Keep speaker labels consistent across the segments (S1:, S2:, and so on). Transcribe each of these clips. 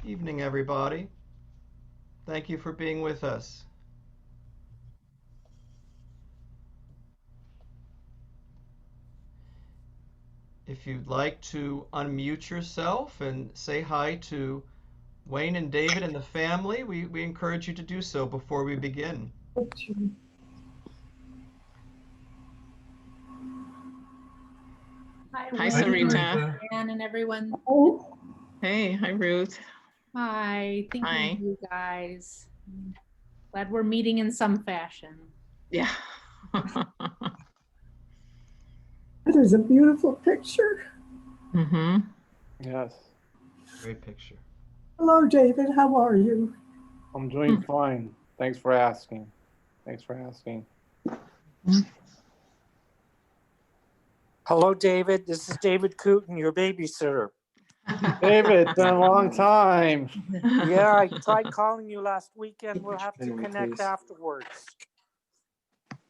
S1: Evening, everybody. Thank you for being with us. If you'd like to unmute yourself and say hi to Wayne and David and the family, we encourage you to do so before we begin.
S2: Hi,
S3: Hi,
S2: Wayne,
S3: Sarita.
S2: Anne, and everyone.
S3: Hey, hi, Ruth.
S2: Hi, thinking
S3: Hi.
S2: of you guys. Glad we're meeting in some fashion.
S3: Yeah.
S4: That is a beautiful picture.
S3: Mm-hmm.
S5: Yes,
S1: Great picture.
S4: Hello, David. How are you?
S5: I'm doing fine. Thanks for asking. Thanks for asking.
S6: Hello, David. This is David Cooten, your babysitter.
S5: David, it's been a long time.
S6: Yeah, I tried calling you last weekend. We'll have to connect afterwards.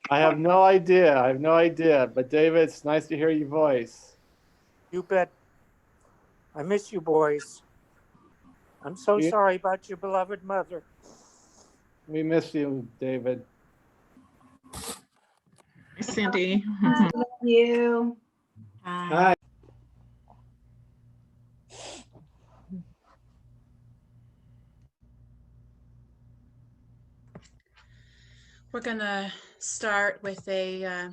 S5: I have no idea. But David, it's nice to hear your voice.
S6: You bet. I miss you, boys. I'm so sorry about your beloved mother.
S5: We miss you, David.
S3: Hi, Cindy.
S7: Love you.
S5: Hi.
S7: We're gonna start with a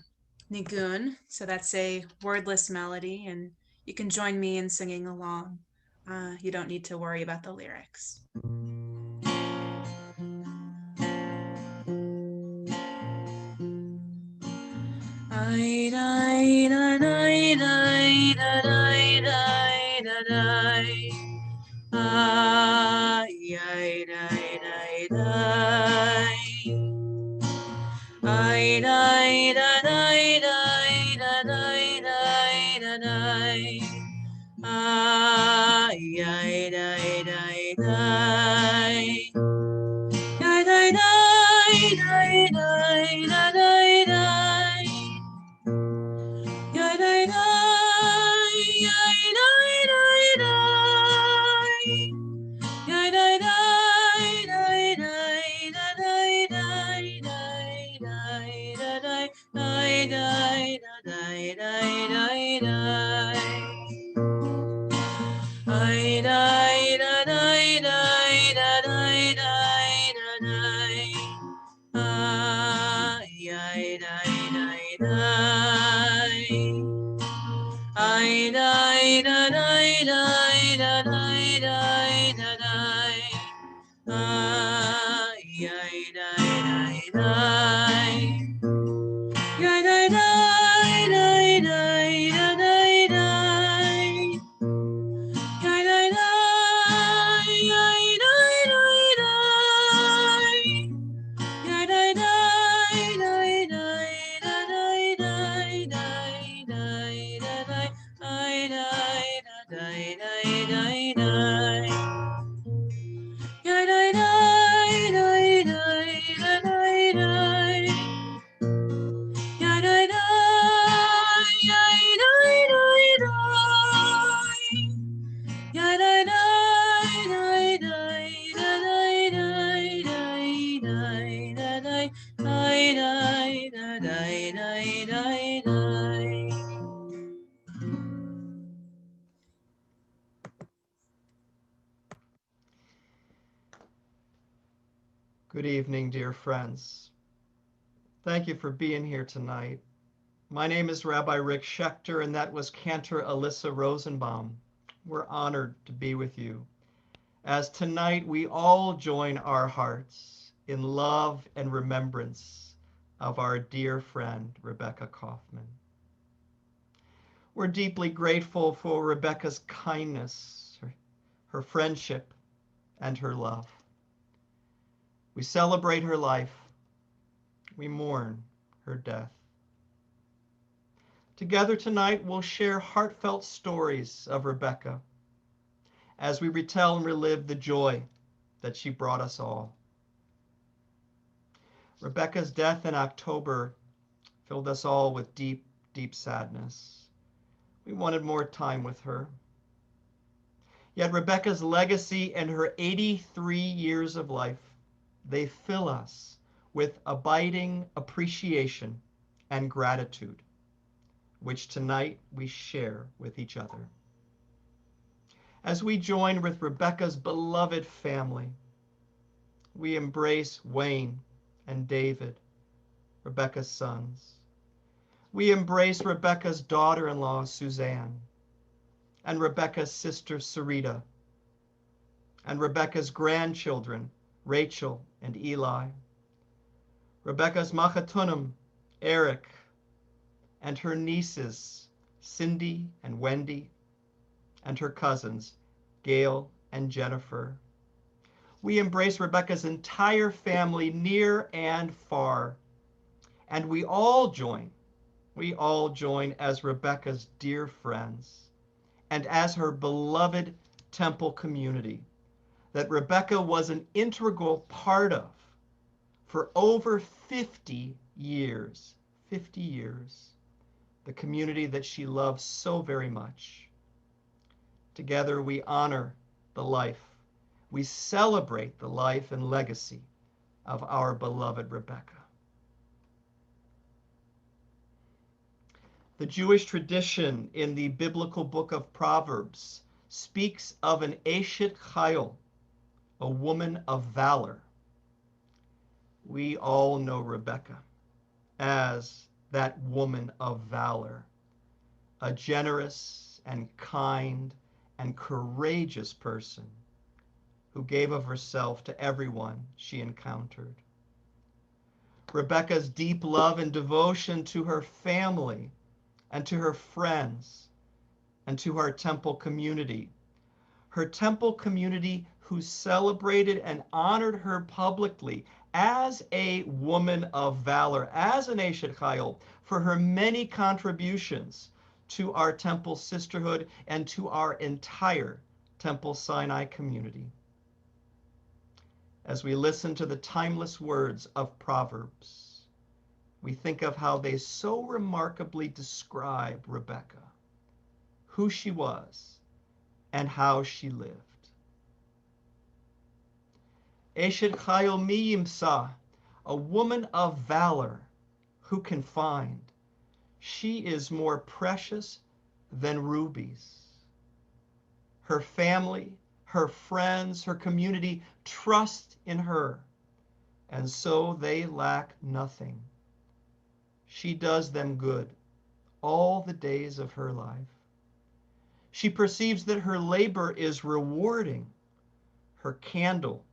S7: nigun. So that's a wordless melody, and you can join me in singing along. You don't need to worry about the lyrics.
S1: Good evening, dear friends. Thank you for being here tonight. My name is Rabbi Rick Schechter, and that was Cantor Alyssa Rosenbaum. We're honored to be with you, as tonight we all join our hearts in love and remembrance of our dear friend, Rebecca Kaufman. We're deeply grateful for Rebecca's kindness, her friendship, and her love. We celebrate her life. We mourn her death. Together tonight, we'll share heartfelt stories of Rebecca as we retell and relive the joy that she brought us all. Rebecca's death in October filled us all with deep, deep sadness. We wanted more time with her. Yet Rebecca's legacy and her 83 years of life, they fill us with abiding appreciation and gratitude, which tonight we share with each other. As we join with Rebecca's beloved family, we embrace Wayne and David, Rebecca's sons. We embrace Rebecca's daughter-in-law, Suzanne, and Rebecca's sister, Sarita, and Rebecca's grandchildren, Rachel and Eli, Rebecca's Machatunim, Eric, and her nieces, Cindy and Wendy, and her cousins, Gail and Jennifer. We embrace Rebecca's entire family, near and far, and we all join as Rebecca's dear friends and as her beloved temple community that Rebecca was an integral part of for over 50 years. 50 years. The community that she loves so very much. Together we honor the life. We celebrate the life and legacy of our beloved Rebecca. The Jewish tradition in the biblical book of Proverbs speaks of an Eshet Chayil, a woman of valor. We all know Rebecca as that woman of valor, a generous and kind and courageous person who gave of herself to everyone she encountered. Rebecca's deep love and devotion to her family and to her friends and to her temple community who celebrated and honored her publicly as a woman of valor, as an Eshet Chayil, for her many contributions to our temple sisterhood and to our entire Temple Sinai community. As we listen to the timeless words of Proverbs, we think of how they so remarkably describe Rebecca, who she was, and how she lived. Eshet Chayil mi yimsa, a woman of valor, who can find. She is more precious than rubies. Her family, her friends, her community trust in her, and so they lack nothing. She does them good all the days of her life. She perceives that her labor is rewarding. Her candle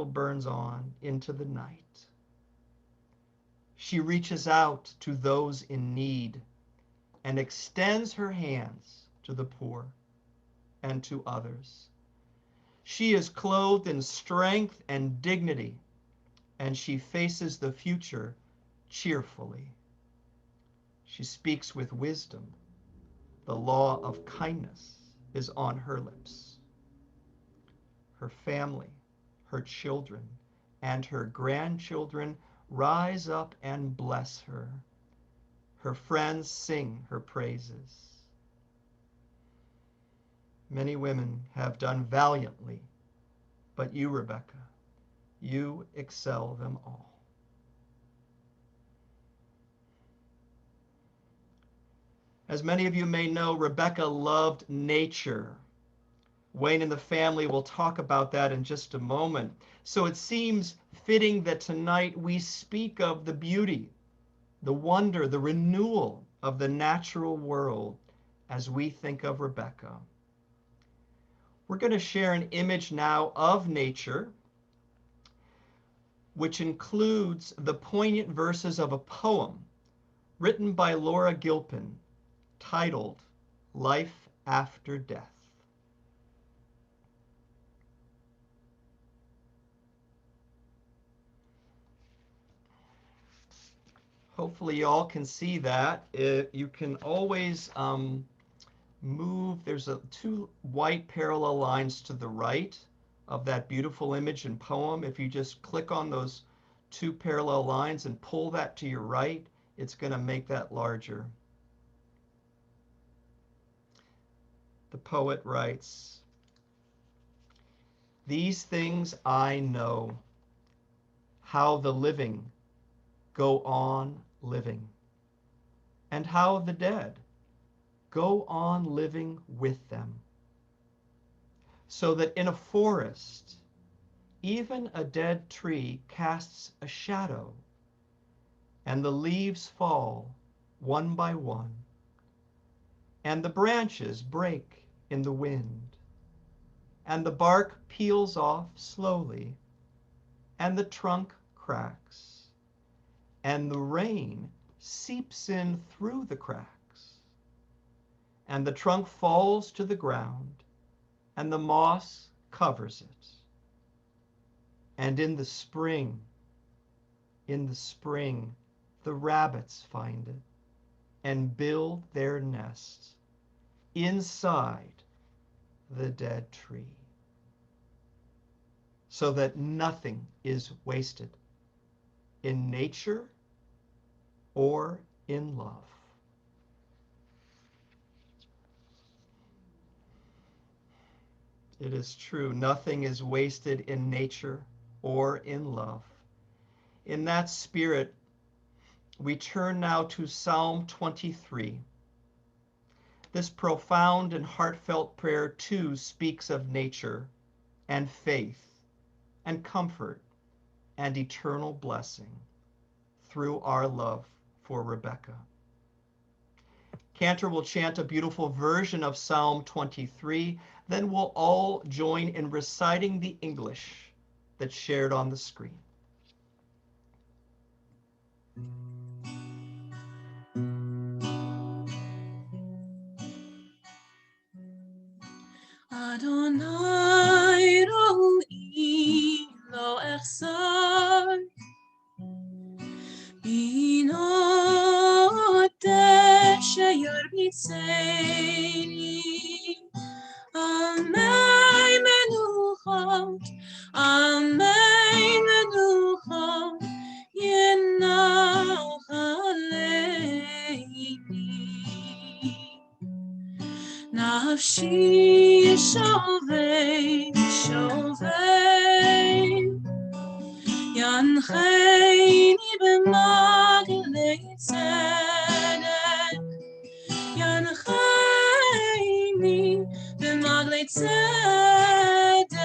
S1: burns on into the night. She reaches out to those in need and extends her hands to the poor and to others. She is clothed in strength and dignity, and she faces the future cheerfully. She speaks with wisdom. The law of kindness is on her lips. Her family, her children, and her grandchildren rise up and bless her. Her friends sing her praises. Many women have done valiantly, but you, Rebecca, you excel them all. As many of you may know, Rebecca loved nature. Wayne and the family will talk about that in just a moment. So it seems fitting that tonight we speak of the beauty, the wonder, the renewal of the natural world as we think of Rebecca. We're going to share an image now of nature, which includes the poignant verses of a poem written by Laura Gilpin titled Life After Death. Hopefully you all can see that. You can always move. There's two white parallel lines to the right of that beautiful image and poem. If you just click on those two parallel lines and pull that to your right, it's going to make that larger. The poet writes, "These things I know, how the living go on living, and how the dead go on living with them, so that in a forest even a dead tree casts a shadow, and the leaves fall one by one, and the branches break in the wind, and the bark peels off slowly, and the trunk cracks, and the rain seeps in through the cracks, and the trunk falls to the ground, and the moss covers it. And in the spring, the rabbits find it and build their nests inside the dead tree, so that nothing is wasted in nature or in love." It is true, nothing is wasted in nature or in love. In that spirit, we turn now to Psalm 23. This profound and heartfelt prayer too speaks of nature and faith and comfort and eternal blessing through our love for Rebecca. Cantor will chant a beautiful version of Psalm 23, then we'll all join in reciting the English that's shared on the screen.
S7: Adonai ro'i lo echsar bino sheyor b'tzeini amay menuchot yenach aleini nafshi shovei yancheini b'maglei tzedek yancheini b'maglei tzedek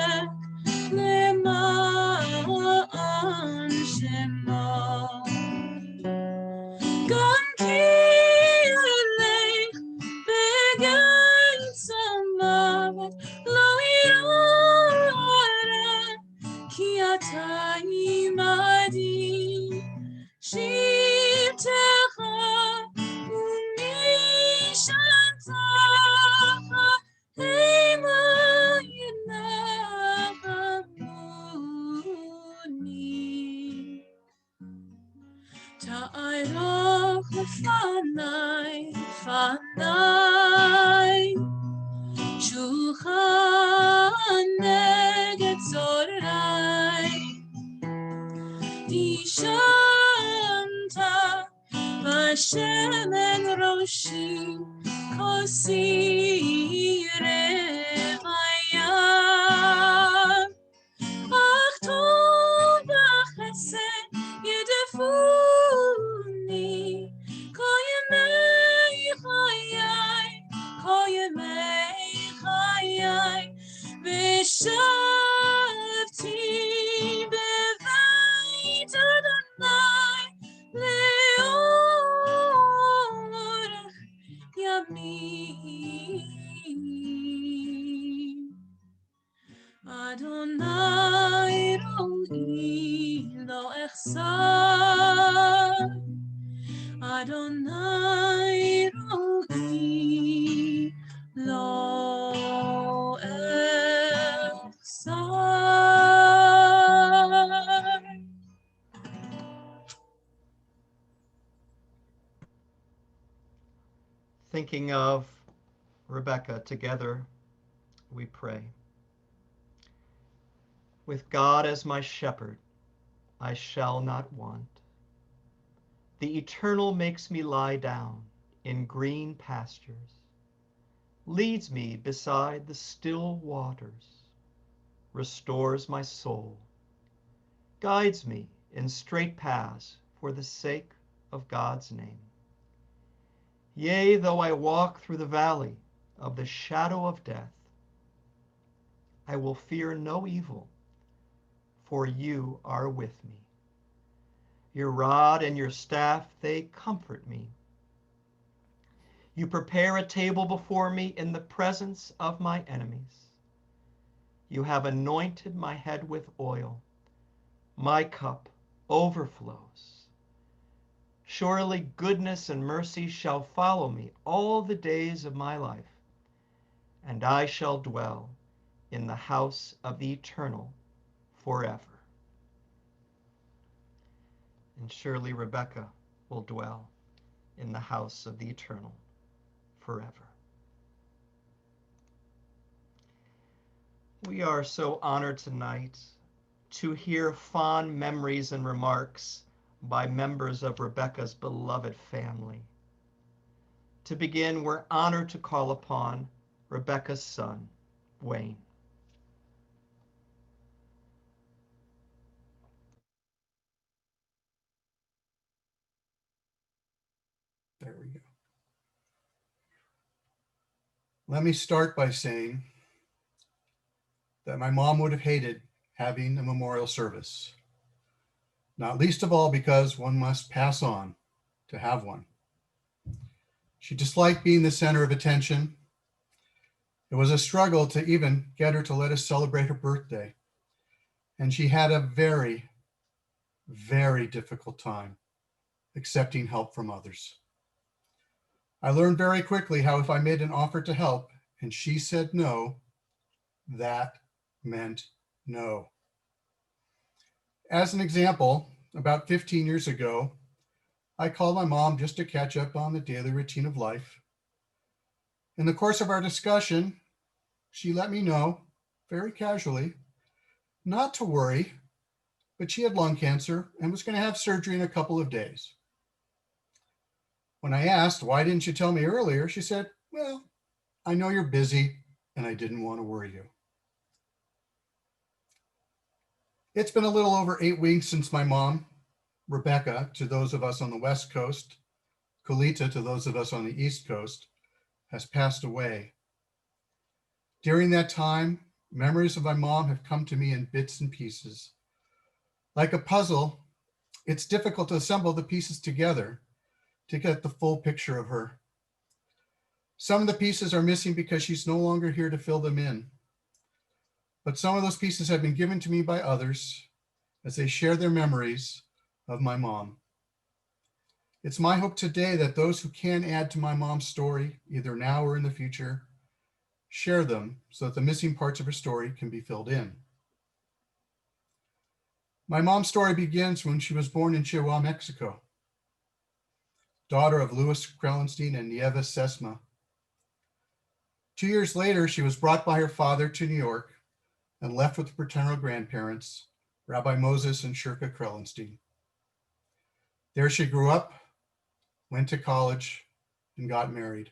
S7: למען שמו. גם כי ילך בגיא המוות לא ירא, כי אתה עמדי, שבטך ומשענתך המה ינחמוני. תערוך לפניי שולחן נגד צהרי, תשמת בשמן ראשי, כוסי רוויה. אך טוב בחסד ידפוני, כל ימי חיי, כל ימי חיי, ושבתי בבית אדוני לאורך ימים. אדוני רואי לא אחסר, אדוני רואי לא אחסר.
S1: Thinking of Rebecca, together we pray. With God as my shepherd, I shall not want. The eternal makes me lie down in green pastures. leads me beside the still waters, restores my soul, guides me in straight paths for the sake of God's name. Yea, though I walk through the valley of the shadow of death, I will fear no evil, for you are with me. Your rod and your staff, they comfort me. You prepare a table before me in the presence of my enemies. You have anointed my head with oil. My cup overflows. Surely goodness and mercy shall follow me all the days of my life, and I shall dwell in the house of the Eternal forever. And surely Rebecca will dwell in the house of the Eternal forever. We are so honored tonight to hear fond memories and remarks by members of Rebecca's beloved family. To begin, we're honored to call upon Rebecca's son, Wayne.
S8: There we go. Let me start by saying that my mom would have hated having a memorial service, not least of all because one must pass on to have one. She disliked being the center of attention. It was a struggle to even get her to let us celebrate her birthday. And she had a very, very difficult time accepting help from others. I learned very quickly how if I made an offer to help and she said no, that meant no. As an example, about 15 years ago, I called my mom just to catch up on the daily routine of life. In the course of our discussion, she let me know, very casually, not to worry, but she had lung cancer and was going to have surgery in a couple of days. When I asked, why didn't you tell me earlier? She said, well, I know you're busy and I didn't want to worry you. It's been a little over 8 weeks since my mom, Rebecca, to those of us on the West Coast, Colita, to those of us on the East Coast, has passed away. During that time, memories of my mom have come to me in bits and pieces. Like a puzzle, it's difficult to assemble the pieces together to get the full picture of her. Some of the pieces are missing because she's no longer here to fill them in. But some of those pieces have been given to me by others as they share their memories of my mom. It's my hope today that those who can add to my mom's story, either now or in the future, share them so that the missing parts of her story can be filled in. My mom's story begins when she was born in Chihuahua, Mexico, daughter of Louis Krellenstein and Nieves Sesma. 2 years later, she was brought by her father to New York and left with her paternal grandparents, Rabbi Moses and Shirka Krellenstein. There she grew up, went to college, and got married.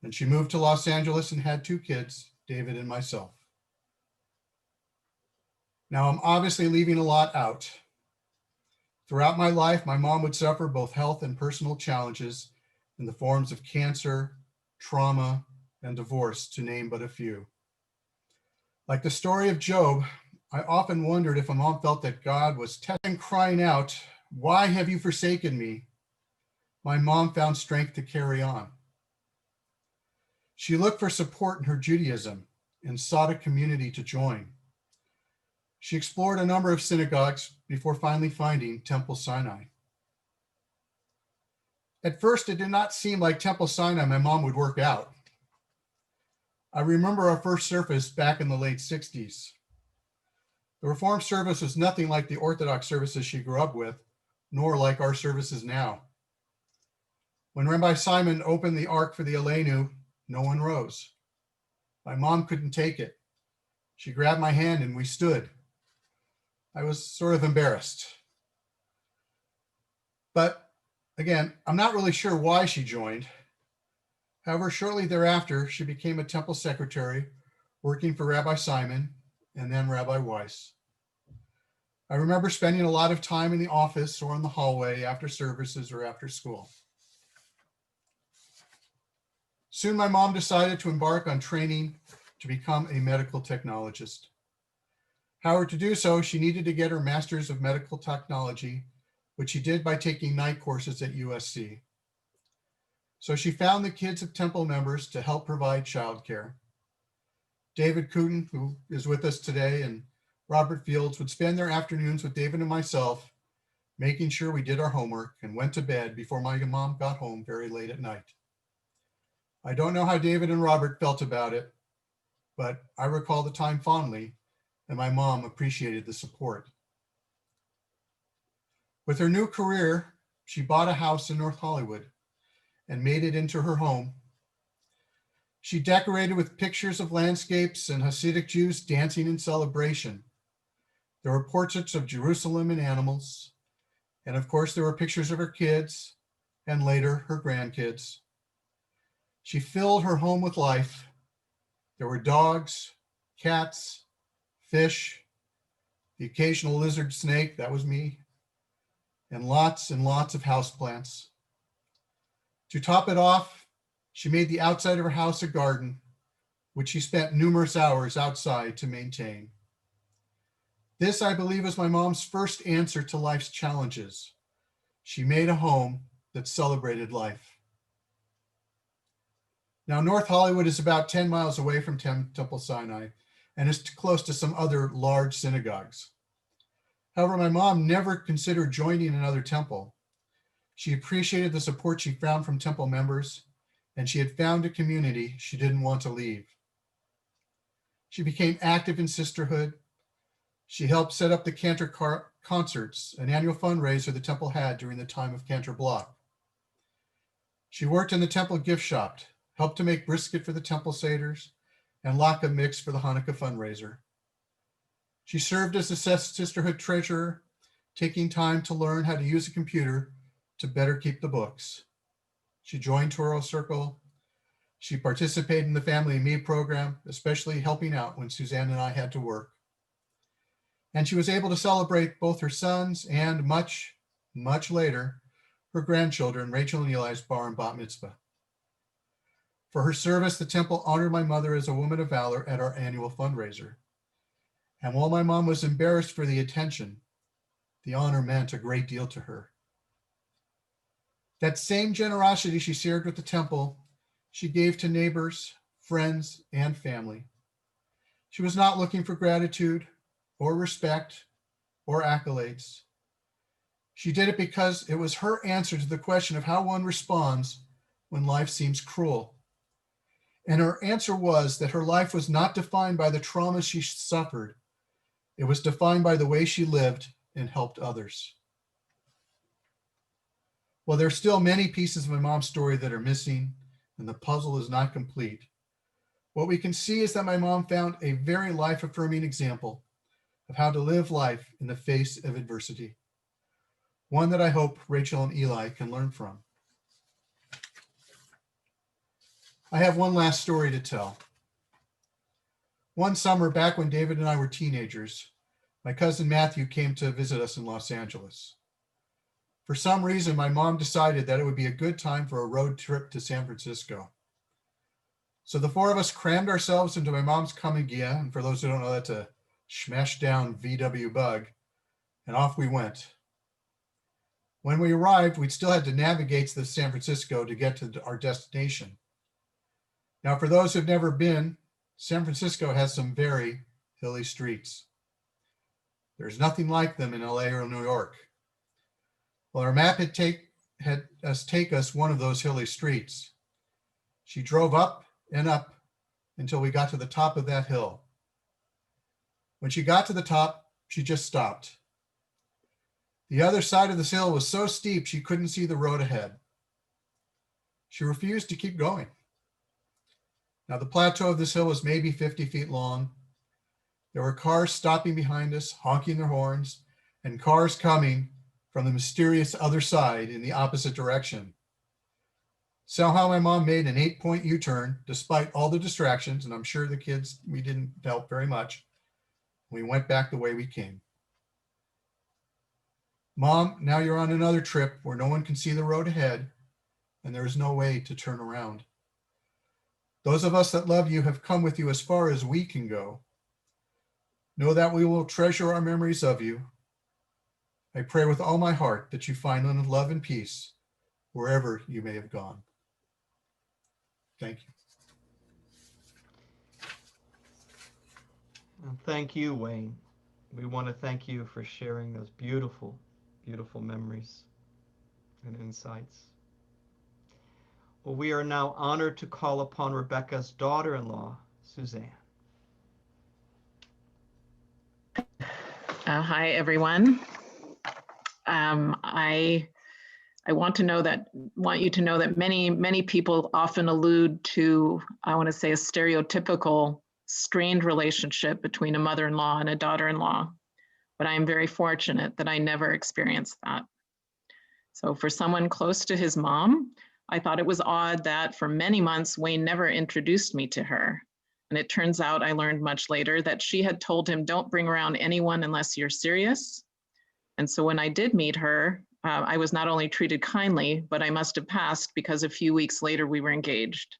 S8: And she moved to Los Angeles and had 2 kids, David and myself. Now, I'm obviously leaving a lot out. Throughout my life, my mom would suffer both health and personal challenges in the forms of cancer, trauma, and divorce, to name but a few. Like the story of Job, I often wondered if my mom felt that God was testing, crying out, "Why have you forsaken me?" My mom found strength to carry on. She looked for support in her Judaism and sought a community to join. She explored a number of synagogues before finally finding Temple Sinai. At first, it did not seem like Temple Sinai my mom would work out. I remember our first service back in the late 60s. The Reformed service was nothing like the Orthodox services she grew up with, nor like our services now. When Rabbi Simon opened the ark for the Aleinu, no one rose. My mom couldn't take it. She grabbed my hand and we stood. I was sort of embarrassed. But again, I'm not really sure why she joined. However, shortly thereafter, she became a temple secretary, working for Rabbi Simon and then Rabbi Weiss. I remember spending a lot of time in the office or in the hallway after services or after school. Soon my mom decided to embark on training to become a medical technologist. However, to do so, she needed to get her master's of medical technology, which she did by taking night courses at USC. So she found the kids of Temple members to help provide childcare. David Cooten, who is with us today, and Robert Fields would spend their afternoons with David and myself, making sure we did our homework and went to bed before my mom got home very late at night. I don't know how David and Robert felt about it, but I recall the time fondly, and my mom appreciated the support. With her new career, she bought a house in North Hollywood and made it into her home. She decorated with pictures of landscapes and Hasidic Jews dancing in celebration. There were portraits of Jerusalem and animals. And of course, there were pictures of her kids and later her grandkids. She filled her home with life. There were dogs, cats, fish, the occasional lizard snake, that was me, and lots of houseplants. To top it off, she made the outside of her house a garden, which she spent numerous hours outside to maintain. This, I believe, is my mom's first answer to life's challenges. She made a home that celebrated life. Now, North Hollywood is about 10 miles away from Temple Sinai and is close to some other large synagogues. However, my mom never considered joining another temple. She appreciated the support she found from temple members, and she had found a community she didn't want to leave. She became active in sisterhood. She helped set up the Cantor Concerts, an annual fundraiser the temple had during the time of Cantor Block. She worked in the temple gift shop, helped to make brisket for the temple seders, and latke mix for the Hanukkah fundraiser. She served as the sisterhood treasurer, taking time to learn how to use a computer to better keep the books. She joined Toro Circle. She participated in the Family and Me program, especially helping out when Suzanne and I had to work. And she was able to celebrate both her sons and much later, her grandchildren, Rachel and Eli's bar and bat mitzvah. For her service, the temple honored my mother as a woman of valor at our annual fundraiser. And while my mom was embarrassed for the attention, the honor meant a great deal to her. That same generosity she shared with the temple, she gave to neighbors, friends, and family. She was not looking for gratitude or respect or accolades. She did it because it was her answer to the question of how one responds when life seems cruel. And her answer was that her life was not defined by the trauma she suffered. It was defined by the way she lived and helped others. Well, there are still many pieces of my mom's story that are missing, and the puzzle is not complete. What we can see is that my mom found a very life-affirming example of how to live life in the face of adversity. One that I hope Rachel and Eli can learn from. I have one last story to tell. One summer back when David and I were teenagers, my cousin Matthew came to visit us in Los Angeles. For some reason, my mom decided that it would be a good time for a road trip to San Francisco. So the four of us crammed ourselves into my mom's Kamigia, and for those who don't know, that's a smash down VW bug, and off we went. When we arrived, we still had to navigate to San Francisco to get to our destination. Now, for those who've never been, San Francisco has some very hilly streets. There's nothing like them in LA or New York. Well, our map had us take us one of those hilly streets. She drove up and up until we got to the top of that hill. When she got to the top, she just stopped. The other side of this hill was so steep she couldn't see the road ahead. She refused to keep going. Now, the plateau of this hill was maybe 50 feet long. There were cars stopping behind us, honking their horns, and cars coming from the mysterious other side in the opposite direction. Somehow my mom made an 8-point U-turn despite all the distractions, and I'm sure the kids, we didn't help very much. We went back the way we came. Mom, now you're on another trip where no one can see the road ahead and there is no way to turn around. Those of us that love you have come with you as far as we can go. Know that we will treasure our memories of you. I pray with all my heart that you find love and peace wherever you may have gone. Thank you.
S1: And thank you, Wayne. We want to thank you for sharing those beautiful, beautiful memories and insights. Well, we are now honored to call upon Rebecca's daughter-in-law, Suzanne.
S3: Hi, everyone. I want you to know that many people often allude to, I want to say, a stereotypical strained relationship between a mother-in-law and a daughter-in-law. But I am very fortunate that I never experienced that. So for someone close to his mom, I thought it was odd that for many months, Wayne never introduced me to her. And it turns out, I learned much later, that she had told him, don't bring around anyone unless you're serious. And so when I did meet her, I was not only treated kindly, but I must have passed because a few weeks later we were engaged.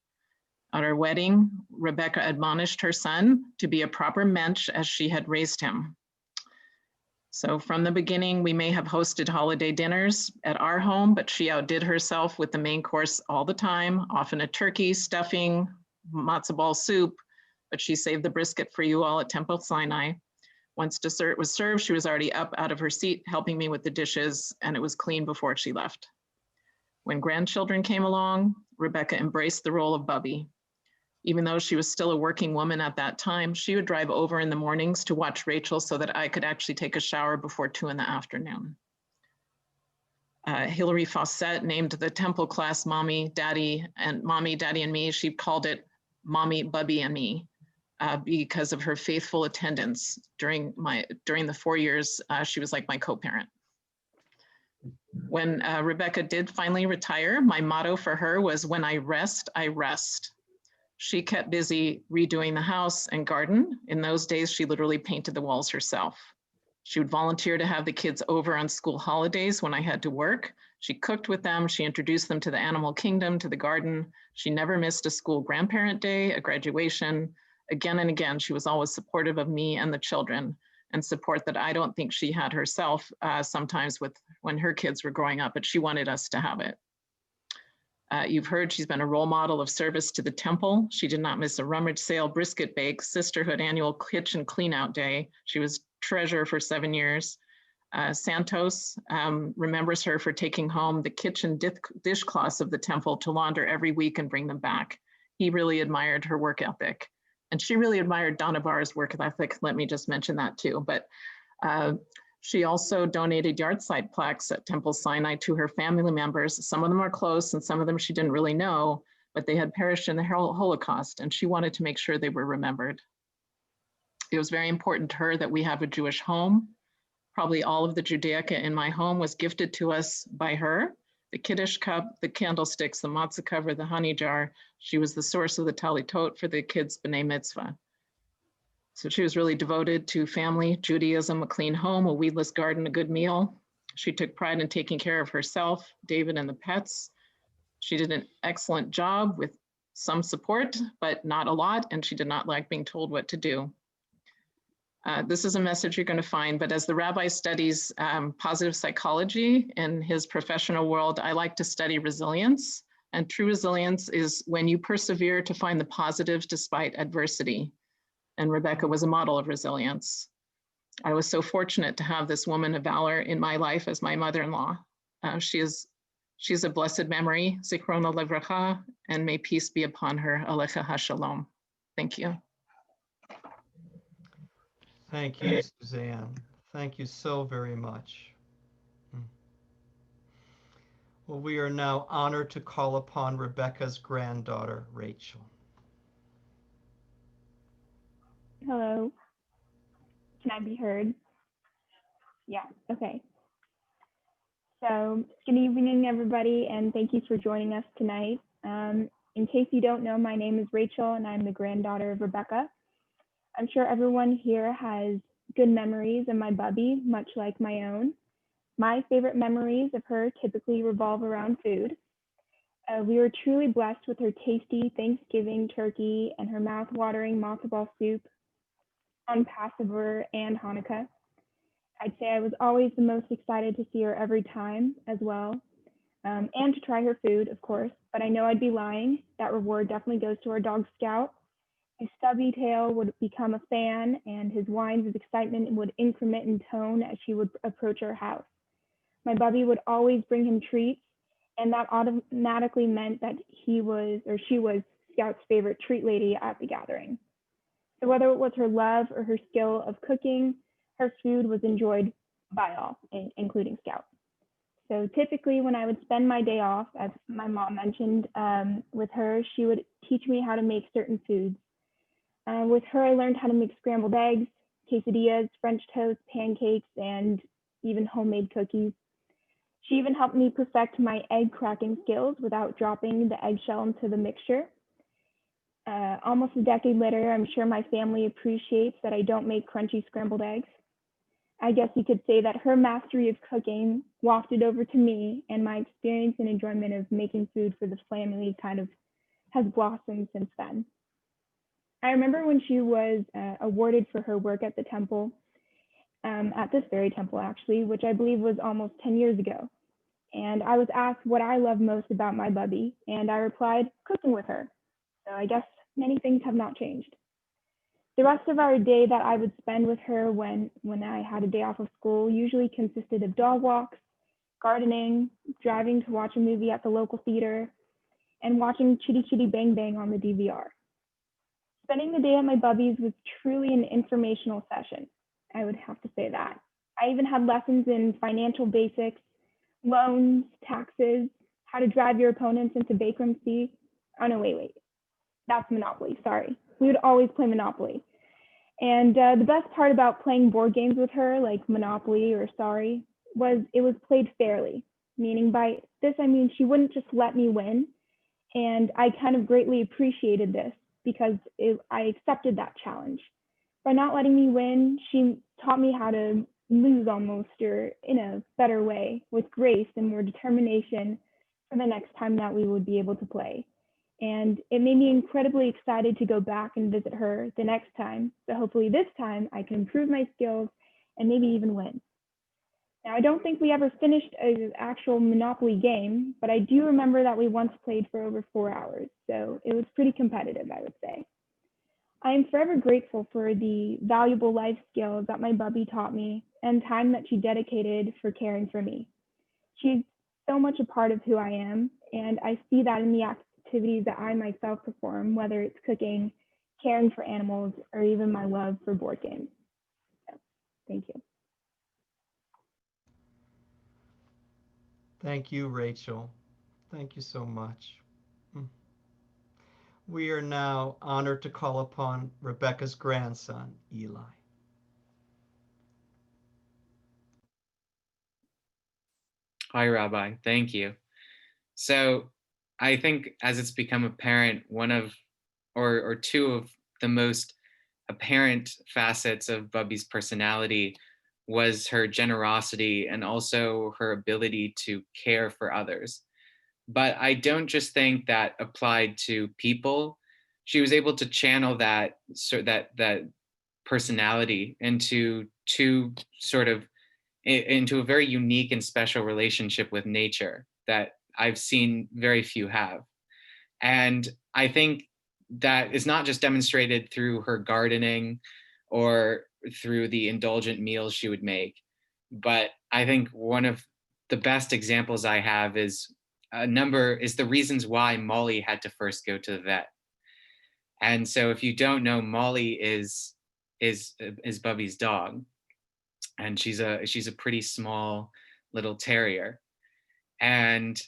S3: At our wedding, Rebecca admonished her son to be a proper mensch as she had raised him. So from the beginning, we may have hosted holiday dinners at our home, but she outdid herself with the main course all the time, often a turkey, stuffing, matzo ball soup, but she saved the brisket for you all at Temple Sinai. Once dessert was served, she was already up out of her seat, helping me with the dishes, and it was clean before she left. When grandchildren came along, Rebecca embraced the role of Bubby. Even though she was still a working woman at that time, she would drive over in the mornings to watch Rachel so that I could actually take a shower before 2 p.m. Hilary Fawcett named the Temple class Mommy, Daddy, and Me. She called it Mommy, Bubby, and Me. Because of her faithful attendance during the 4 years, she was like my co-parent. When Rebecca did finally retire, my motto for her was, when I rest, I rest. She kept busy redoing the house and garden. In those days, she literally painted the walls herself. She would volunteer to have the kids over on school holidays when I had to work. She cooked with them. She introduced them to the animal kingdom, to the garden. She never missed a school grandparent day, a graduation. Again and again, she was always supportive of me and the children, and support that I don't think she had herself sometimes when her kids were growing up, but she wanted us to have it. You've heard she's been a role model of service to the temple. She did not miss a rummage sale, brisket bake, sisterhood annual kitchen clean out day. She was treasurer for 7 years. Santos remembers her for taking home the kitchen dishcloths of the temple to launder every week and bring them back. He really admired her work ethic. And she really admired Donna Barr's work ethic. Let me just mention that too. But she also donated yard site plaques at Temple Sinai to her family members. Some of them are close and some of them she didn't really know, but they had perished in the Holocaust, and she wanted to make sure they were remembered. It was very important to her that we have a Jewish home. Probably all of the Judaica in my home was gifted to us by her. The Kiddush cup, the candlesticks, the matzah cover, the honey jar. She was the source of the talitot for the kids' B'nai Mitzvah. So she was really devoted to family, Judaism, a clean home, a weedless garden, a good meal. She took pride in taking care of herself, David, and the pets. She did an excellent job with some support, but not a lot, and she did not like being told what to do. This is a message you're going to find, but as the rabbi studies positive psychology in his professional world, I like to study resilience. And true resilience is when you persevere to find the positives despite adversity. And Rebecca was a model of resilience. I was so fortunate to have this woman of valor in my life as my mother-in-law. She's a blessed memory, Zikrona Levracha, and may peace be upon her, Alecha HaShalom. Thank you.
S1: Thank you, Suzanne. Thank you so very much. Well, we are now honored to call upon Rebecca's granddaughter, Rachel.
S9: Hello. Can I be heard? Yeah, okay. So, good evening, everybody, and thank you for joining us tonight. In case you don't know, my name is Rachel and I'm the granddaughter of Rebecca. I'm sure everyone here has good memories of my Bubby, much like my own. My favorite memories of her typically revolve around food. We were truly blessed with her tasty Thanksgiving turkey and her mouth-watering matzo ball soup on Passover and Hanukkah. I'd say I was always the most excited to see her every time as well, and to try her food, of course, but I know I'd be lying. That reward definitely goes to our dog Scout. His stubby tail would become a fan, and his whines of excitement would increment in tone as she would approach our house. My Bubby would always bring him treats, and that automatically meant that he was or she was Scout's favorite treat lady at the gathering. So whether it was her love or her skill of cooking, her food was enjoyed by all, including Scout. So typically when I would spend my day off, as my mom mentioned, with her, she would teach me how to make certain foods. With her, I learned how to make scrambled eggs, quesadillas, French toast, pancakes, and even homemade cookies. She even helped me perfect my egg cracking skills without dropping the eggshell into the mixture. Almost a decade later, I'm sure my family appreciates that I don't make crunchy scrambled eggs. I guess you could say that her mastery of cooking wafted over to me, and my experience and enjoyment of making food for the family kind of has blossomed since then. I remember when she was awarded for her work at the temple, at this very temple actually, which I believe was almost 10 years ago. And I was asked what I love most about my Bubby, and I replied, cooking with her. So I guess many things have not changed. The rest of our day that I would spend with her when I had a day off of school usually consisted of dog walks, gardening, driving to watch a movie at the local theater, and watching Chitty Chitty Bang Bang on the DVR. Spending the day at my Bubby's was truly an informational session. I would have to say that. I even had lessons in financial basics, loans, taxes, how to drive your opponents into bankruptcy. Oh no, wait. That's Monopoly, sorry. We would always play Monopoly. And the best part about playing board games with her, like Monopoly or Sorry, was it was played fairly. Meaning by this, I mean she wouldn't just let me win. And I kind of greatly appreciated this because I accepted that challenge. By not letting me win, she taught me how to lose almost, or in a better way, with grace and more determination for the next time that we would be able to play. And it made me incredibly excited to go back and visit her the next time. So hopefully this time I can improve my skills and maybe even win. Now, I don't think we ever finished an actual Monopoly game, but I do remember that we once played for over 4 hours. So it was pretty competitive, I would say. I am forever grateful for the valuable life skills that my Bubby taught me and time that she dedicated for caring for me. She's so much a part of who I am, and I see that in the activities that I myself perform, whether it's cooking, caring for animals, or even my love for board games. So, thank you.
S1: Thank you, Rachel. Thank you so much. We are now honored to call upon Rebecca's grandson, Eli.
S10: Hi, Rabbi. Thank you. So I think as it's become apparent, one of or two of the most apparent facets of Bubby's personality was her generosity and also her ability to care for others. But I don't just think that applied to people. She was able to channel that personality into into a very unique and special relationship with nature that I've seen very few have. And I think that is not just demonstrated through her gardening or through the indulgent meals she would make, but I think one of the best examples I have is the reasons why Molly had to first go to the vet. And so if you don't know, Molly is Bubby's dog, and she's a pretty small little terrier. And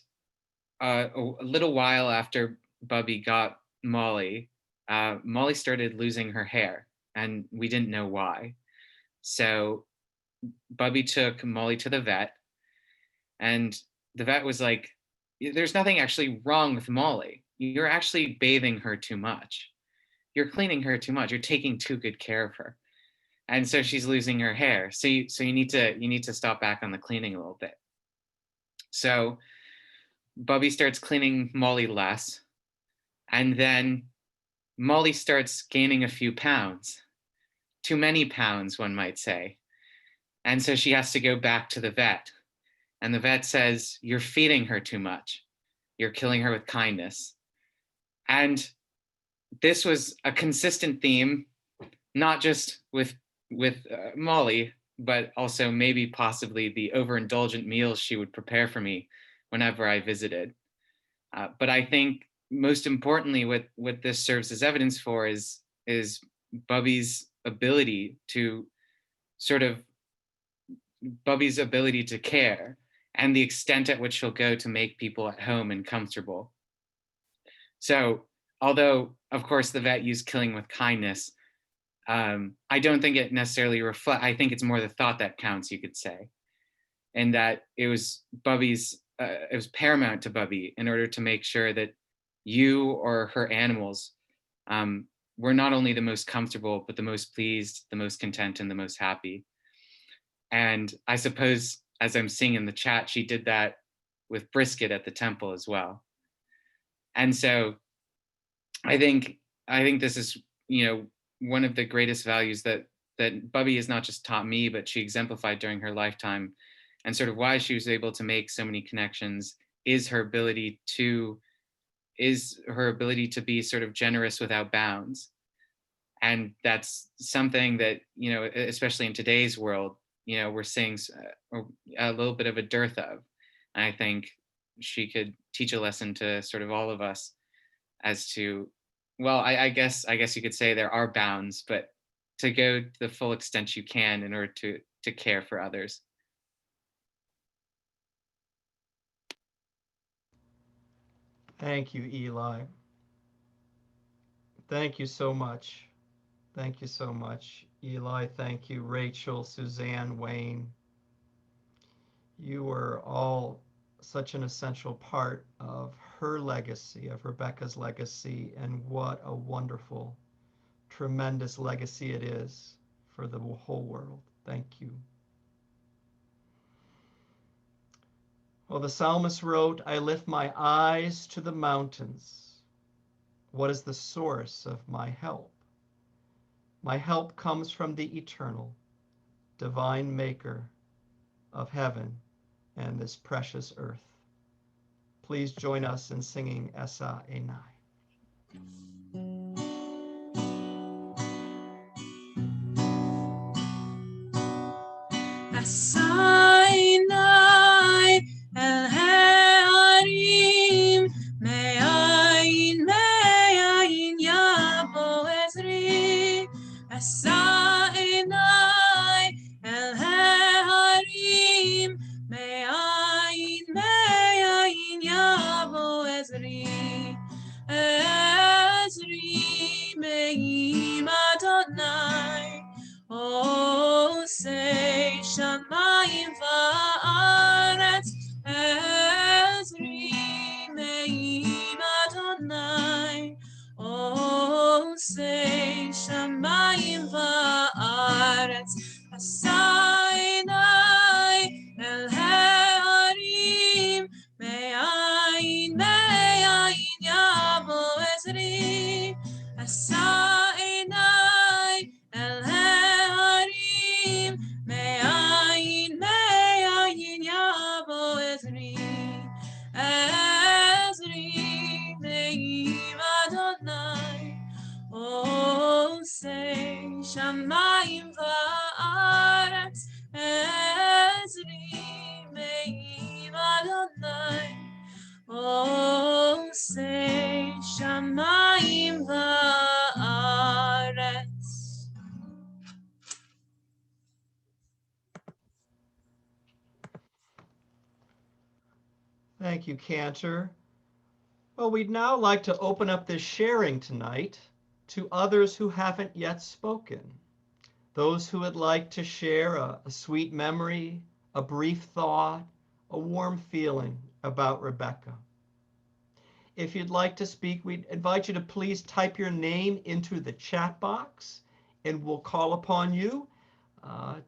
S10: a little while after Bubby got Molly, Molly started losing her hair, and we didn't know why. So Bubby took Molly to the vet, and the vet was like, there's nothing actually wrong with Molly. you're actually bathing her too much. You're cleaning her too much. You're taking too good care of her. And so she's losing her hair. So you need to stop back on the cleaning a little bit. So Bubby starts cleaning Molly less. And then Molly starts gaining a few pounds. Too many pounds, one might say. And so she has to go back to the vet. And the vet says, you're feeding her too much. You're killing her with kindness. And this was a consistent theme, not just with Molly, but also maybe possibly the overindulgent meals she would prepare for me whenever I visited. But I think most importantly, what this serves as evidence for is Bubby's ability to care and the extent at which she'll go to make people at home and comfortable. So although, of course, the vet used killing with kindness, I don't think it necessarily I think it's more the thought that counts, you could say. And that it was it was paramount to Bubby in order to make sure that you or her animals were not only the most comfortable, but the most pleased, the most content, and the most happy. And I suppose, as I'm seeing in the chat, she did that with brisket at the temple as well. And so I think this is, one of the greatest values that Bubby has not just taught me, but she exemplified during her lifetime. And sort of why she was able to make so many connections is her ability to be sort of generous without bounds. And that's something that, especially in today's world, we're seeing a little bit of a dearth of. And I think she could teach a lesson to sort of all of us as to, well, I guess you could say there are bounds, but to go to the full extent you can in order to care for others.
S1: Thank you, Eli. Thank you so much. Thank you so much, Eli. Thank you, Rachel, Suzanne, Wayne. You were all such an essential part of her legacy, of Rebecca's legacy, and what a wonderful, tremendous legacy it is for the whole world. Thank you. Well, the psalmist wrote, I lift my eyes to the mountains. What is the source of my help? My help comes from the eternal, divine maker of heaven and this precious earth. Please join us in singing Esa Enai.
S7: Esa Enai el Harim Me'ayin Yabo Ezri Esa Enai el Harim Me'ayin Yabo Ezri Me'im Adonai Oh, say Shamayim va'aretz Ezri me'im Adonai. Oh, say Shamayim va'aretz Asainai el ha'arim me'ayin yavo Ezri Asainai el ha'arim me'ayin yavo Ezri me'im Adonai Oh say Shamayim va'aretz Ezri me'im Adonai Oh say Shamayim va'aretz.
S1: Thank you, Cantor. Well, we'd now like to open up this sharing tonight to others who haven't yet spoken. Those who would like to share a sweet memory, a brief thought, a warm feeling about Rebecca. if you'd like to speak, we invite you to please type your name into the chat box, and we'll call upon you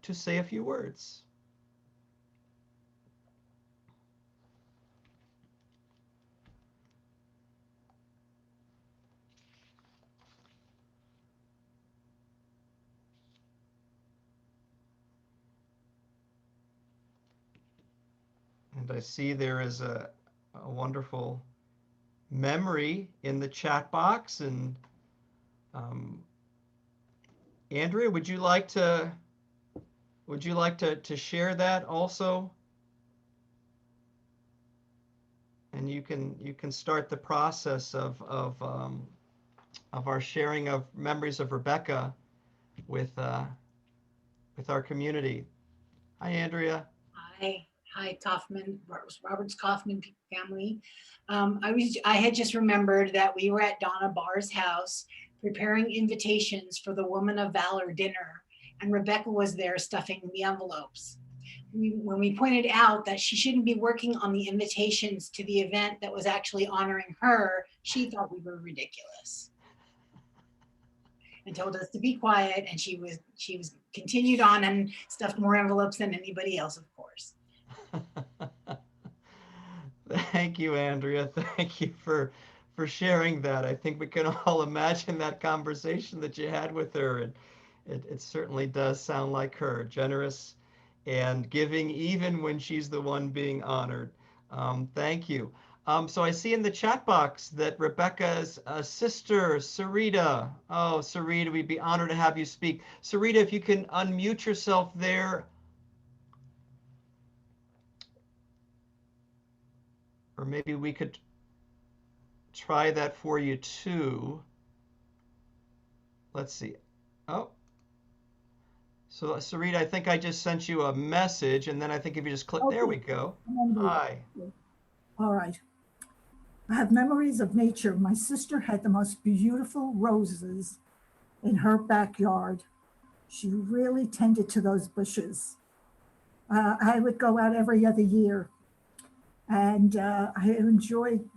S1: to say a few words. And I see there is a wonderful memory in the chat box. And Andrea, would you like to share that also? And you can start the process of our sharing of memories of Rebecca with our community. Hi, Andrea.
S11: Hi, Kaufman, Roberts Kaufman family. I had just remembered that we were at Donna Barr's house preparing invitations for the Woman of Valor dinner, and Rebecca was there stuffing the envelopes. When we pointed out that she shouldn't be working on the invitations to the event that was actually honoring her, she thought we were ridiculous and told us to be quiet. And she was continued on and stuffed more envelopes than anybody else, of course.
S1: Thank you, Andrea. Thank you for sharing that. I think we can all imagine that conversation that you had with her, and it certainly does sound like her, generous and giving even when she's the one being honored. Thank you. So I see in the chat box that Rebecca's sister, Sarita. Oh, Sarita, we'd be honored to have you speak. Sarita, if you can unmute yourself there. Or maybe we could try that for you too. Let's see. Oh. So Sarita, I think I just sent you a message, and then I think if you just click,
S4: Okay.
S1: there we go. Hi.
S4: All right. I have memories of nature. My sister had the most beautiful roses in her backyard. She really tended to those bushes. I would go out every other year, and I enjoyed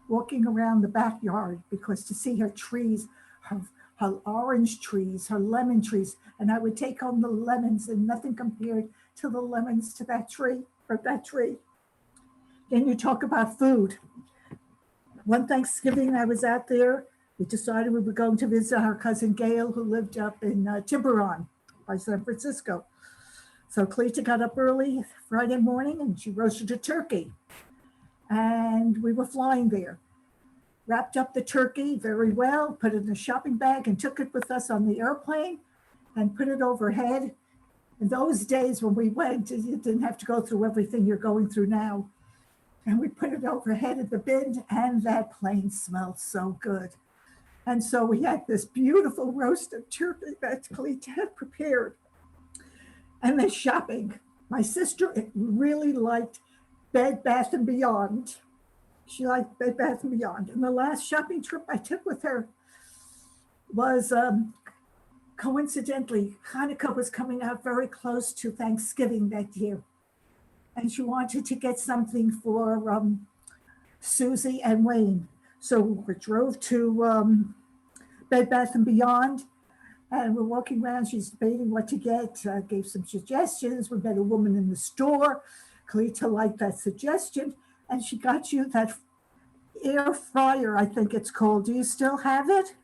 S4: walking around the backyard because to see her trees, her orange trees, her lemon trees, and I would take home the lemons, and nothing compared to the lemons to that tree, or that tree. Then you talk about food. One Thanksgiving I was out there, we decided we were going to visit our cousin Gail, who lived up in Tiburon by San Francisco. So Cleta got up early Friday morning and she roasted a turkey. And we were flying there. Wrapped up the turkey very well, put it in a shopping bag and took it with us on the airplane and put it overhead. In those days when we went, you didn't have to go through everything you're going through now. And we put it overhead at the bin, and that plane smelled so good. And so we had this beautiful roasted turkey that Cleta had prepared. And then shopping. My sister really liked Bed Bath & Beyond. She liked Bed Bath & Beyond. And the last shopping trip I took with her was coincidentally, Hanukkah was coming out very close to Thanksgiving that year. And she wanted to get something for Susie and Wayne. So we drove to Bed Bath & Beyond, and we're walking around. She's debating what to get, gave some suggestions. We met a woman in the store. Cleta liked that suggestion, and she got you that air fryer, I think it's called. Do you still have it?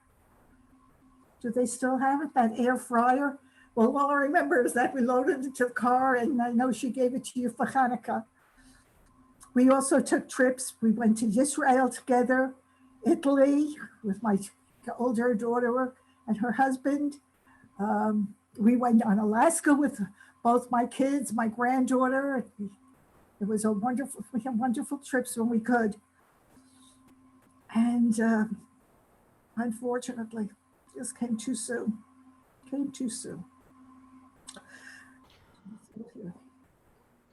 S4: Do they still have it, that air fryer? Well, all I remember is that we loaded it into the car, and I know she gave it to you for Hanukkah. We also took trips. We went to Israel together, Italy with my older daughter and her husband. We went on Alaska with both my kids, my granddaughter. It was we had wonderful trips when we could. And unfortunately, just came too soon. Came too soon.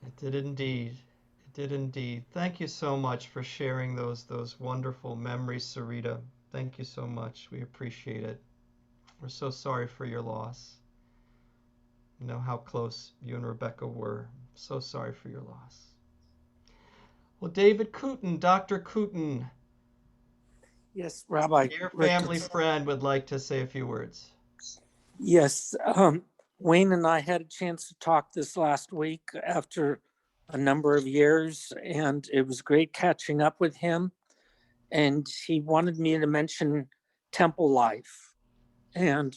S1: It did indeed. It did indeed. Thank you so much for sharing those wonderful memories, Sarita. Thank you so much. We appreciate it. We're so sorry for your loss. You know how close you and Rebecca were. So sorry for your loss. Well, David Cooten, Dr. Cooten,
S6: Yes, Rabbi.
S1: Dear
S6: Rick,
S1: family
S6: it's-
S1: friend would like to say a few words.
S6: Yes, Wayne and I had a chance to talk this last week after a number of years, and it was great catching up with him. And he wanted me to mention temple life. And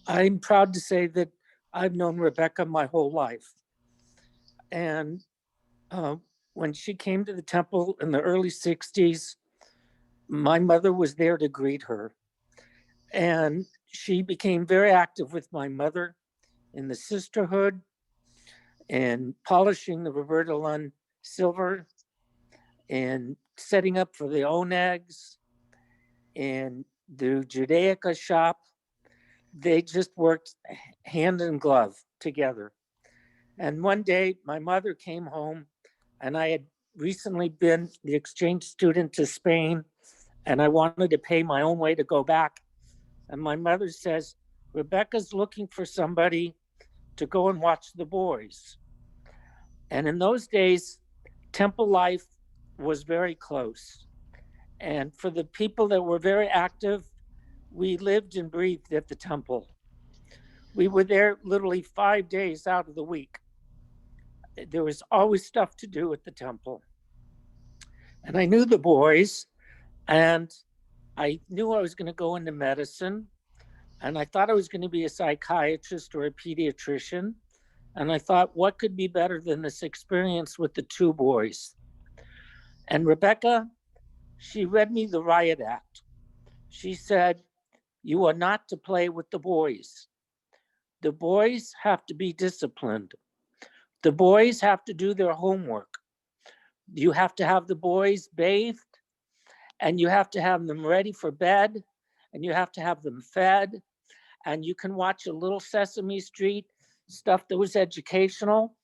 S6: I'm proud to say that I've known Rebecca my whole life. And when she came to the temple in the early 60s, my mother was there to greet her. And she became very active with my mother in the sisterhood and polishing the Roberta Lund silver and setting up for the Onags and the Judaica shop. They just worked hand in glove together. And one day my mother came home, and I had recently been the exchange student to Spain, and I wanted to pay my own way to go back. And my mother says, Rebecca's looking for somebody to go and watch the boys. And in those days, temple life was very close. And for the people that were very active, we lived and breathed at the temple. We were there literally 5 days out of the week. There was always stuff to do at the temple. And I knew the boys, and I knew I was going to go into medicine, and I thought I was going to be a psychiatrist or a pediatrician. And I thought, what could be better than this experience with the two boys? And Rebecca, she read me the Riot Act. She said, you are not to play with the boys. The boys have to be disciplined. The boys have to do their homework. You have to have the boys bathed, and you have to have them ready for bed, and you have to have them fed, and you can watch a little Sesame Street stuff that was educational,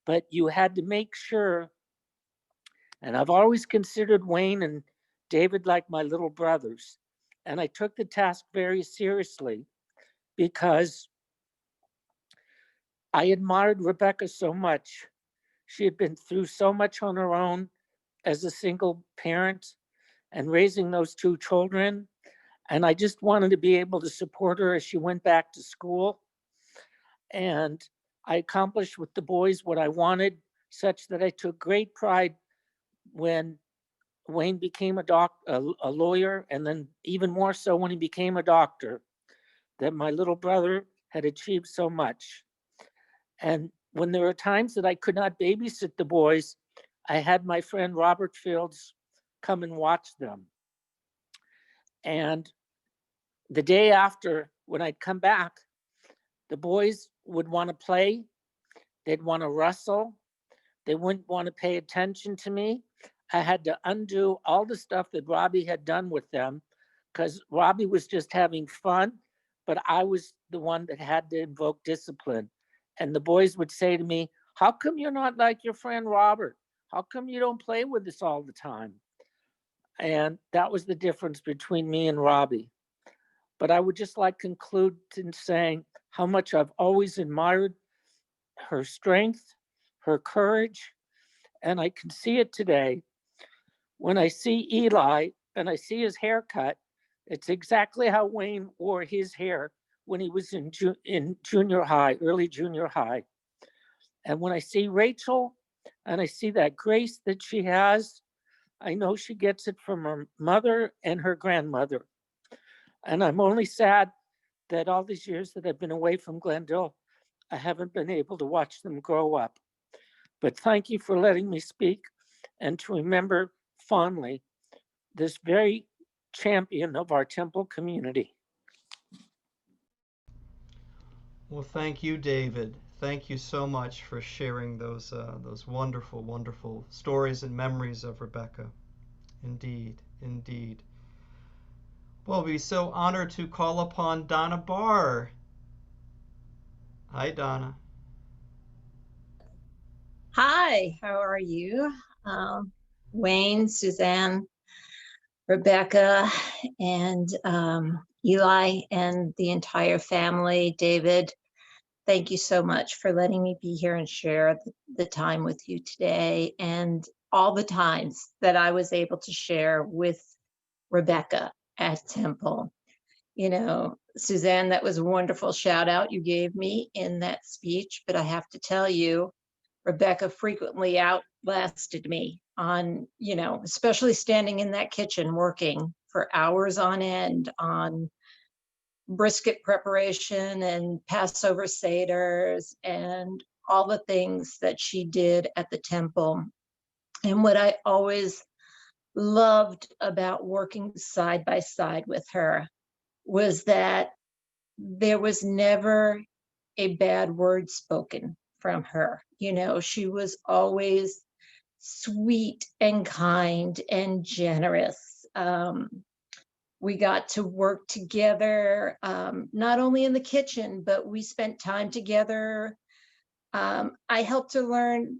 S6: but you had to make sure, and I've always considered Wayne and David like my little brothers, and I took the task very seriously because I admired Rebecca so much. She had been through so much on her own as a single parent and raising those two children. And I just wanted to be able to support her as she went back to school. And I accomplished with the boys what I wanted, such that I took great pride when Wayne became a lawyer, and then even more so when he became a doctor, that my little brother had achieved so much. And when there were times that I could not babysit the boys, I had my friend Robert Fields come and watch them. And the day after, when I'd come back, the boys would want to play. They'd want to wrestle. They wouldn't want to pay attention to me. I had to undo all the stuff that Robbie had done with them, because Robbie was just having fun, but I was the one that had to invoke discipline. And the boys would say to me, how come you're not like your friend Robert? How come you don't play with us all the time? And that was the difference between me and Robbie. But I would just like to conclude in saying how much I've always admired her strength, her courage, and I can see it today. When I see Eli and I see his haircut, it's exactly how Wayne wore his hair when he was in junior high, early junior high. And when I see Rachel and I see that grace that she has, I know she gets it from her mother and her grandmother. And I'm only sad that all these years that I've been away from Glendale, I haven't been able to watch them grow up. But thank you for letting me speak and to remember fondly this very champion of our temple community.
S1: Well, thank you, David. Thank you so much for sharing those wonderful, wonderful stories and memories of Rebecca. Indeed, indeed. Well, we'll be so honored to call upon Donna Barr. Hi, Donna.
S12: Hi, how are you? Wayne, Suzanne, Rebecca, and Eli, and the entire family. David, thank you so much for letting me be here and share the time with you today, and all the times that I was able to share with Rebecca at Temple. You know, Suzanne, that was a wonderful shout out you gave me in that speech, but I have to tell you, Rebecca frequently outlasted me on, you know, especially standing in that kitchen working for hours on end on brisket preparation and Passover seders and all the things that she did at the temple. And what I always loved about working side by side with her was that there was never a bad word spoken from her. You know, she was always sweet and kind and generous. We got to work together, not only in the kitchen, but we spent time together. I helped her learn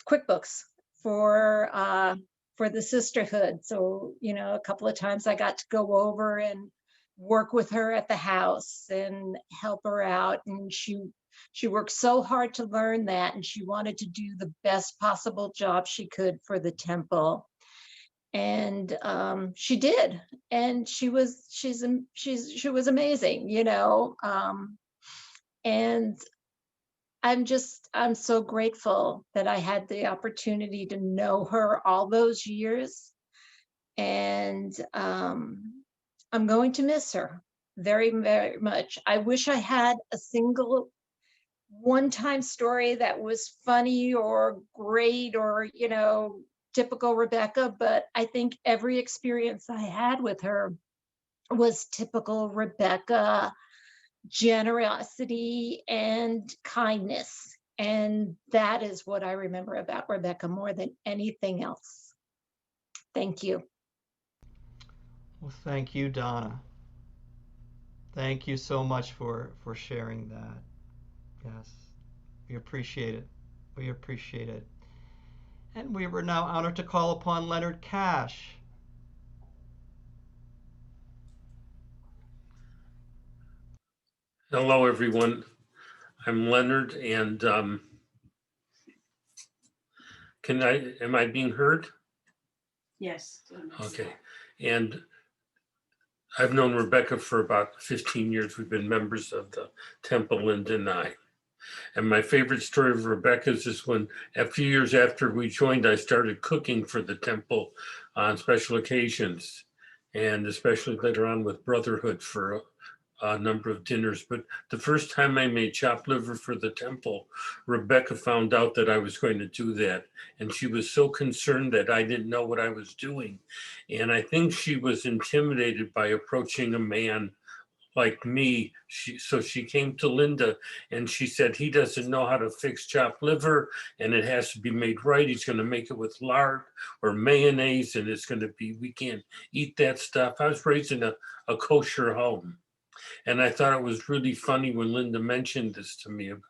S12: QuickBooks for the sisterhood. So, you know, a couple of times I got to go over and work with her at the house and help her out. And she worked so hard to learn that, and she wanted to do the best possible job she could for the temple. And she did, and she was amazing, you know. And I'm so grateful that I had the opportunity to know her all those years. And I'm going to miss her very, very much. I wish I had a single one-time story that was funny or great or, you know, typical Rebecca, but I think every experience I had with her was typical Rebecca, generosity and kindness. And that is what I remember about Rebecca more than anything else. Thank you.
S1: Well, thank you, Donna. Thank you so much for sharing that. Yes, we appreciate it. We appreciate it. And we were now honored to call upon Leonard Cash.
S13: Hello, everyone. I'm Leonard, and am I being heard?
S11: Yes.
S13: Okay. And I've known Rebecca for about 15 years. We've been members of the Temple in Denai. And my favorite story of Rebecca's is when, a few years after we joined, I started cooking for the temple on special occasions, and especially later on with Brotherhood for a number of dinners. But the first time I made chopped liver for the temple, Rebecca found out that I was going to do that. And she was so concerned that I didn't know what I was doing. And I think she was intimidated by approaching a man like me. So she came to Linda and she said, he doesn't know how to fix chopped liver and it has to be made right. He's going to make it with lard or mayonnaise and it's going to be, we can't eat that stuff. I was raised in a kosher home. And I thought it was really funny when Linda mentioned this to me, about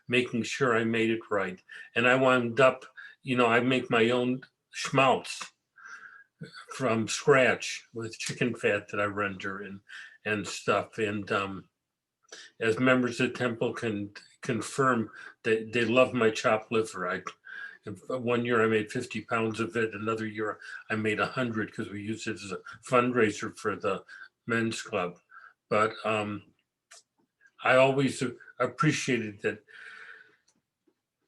S13: making sure I made it right. And I wound up, you know, I make my own schmaltz from scratch with chicken fat that I render and stuff. And as members of the temple can confirm, they love my chopped liver. One year I made 50 pounds of it. Another year I made 100 because we used it as a fundraiser for the men's club. But I always appreciated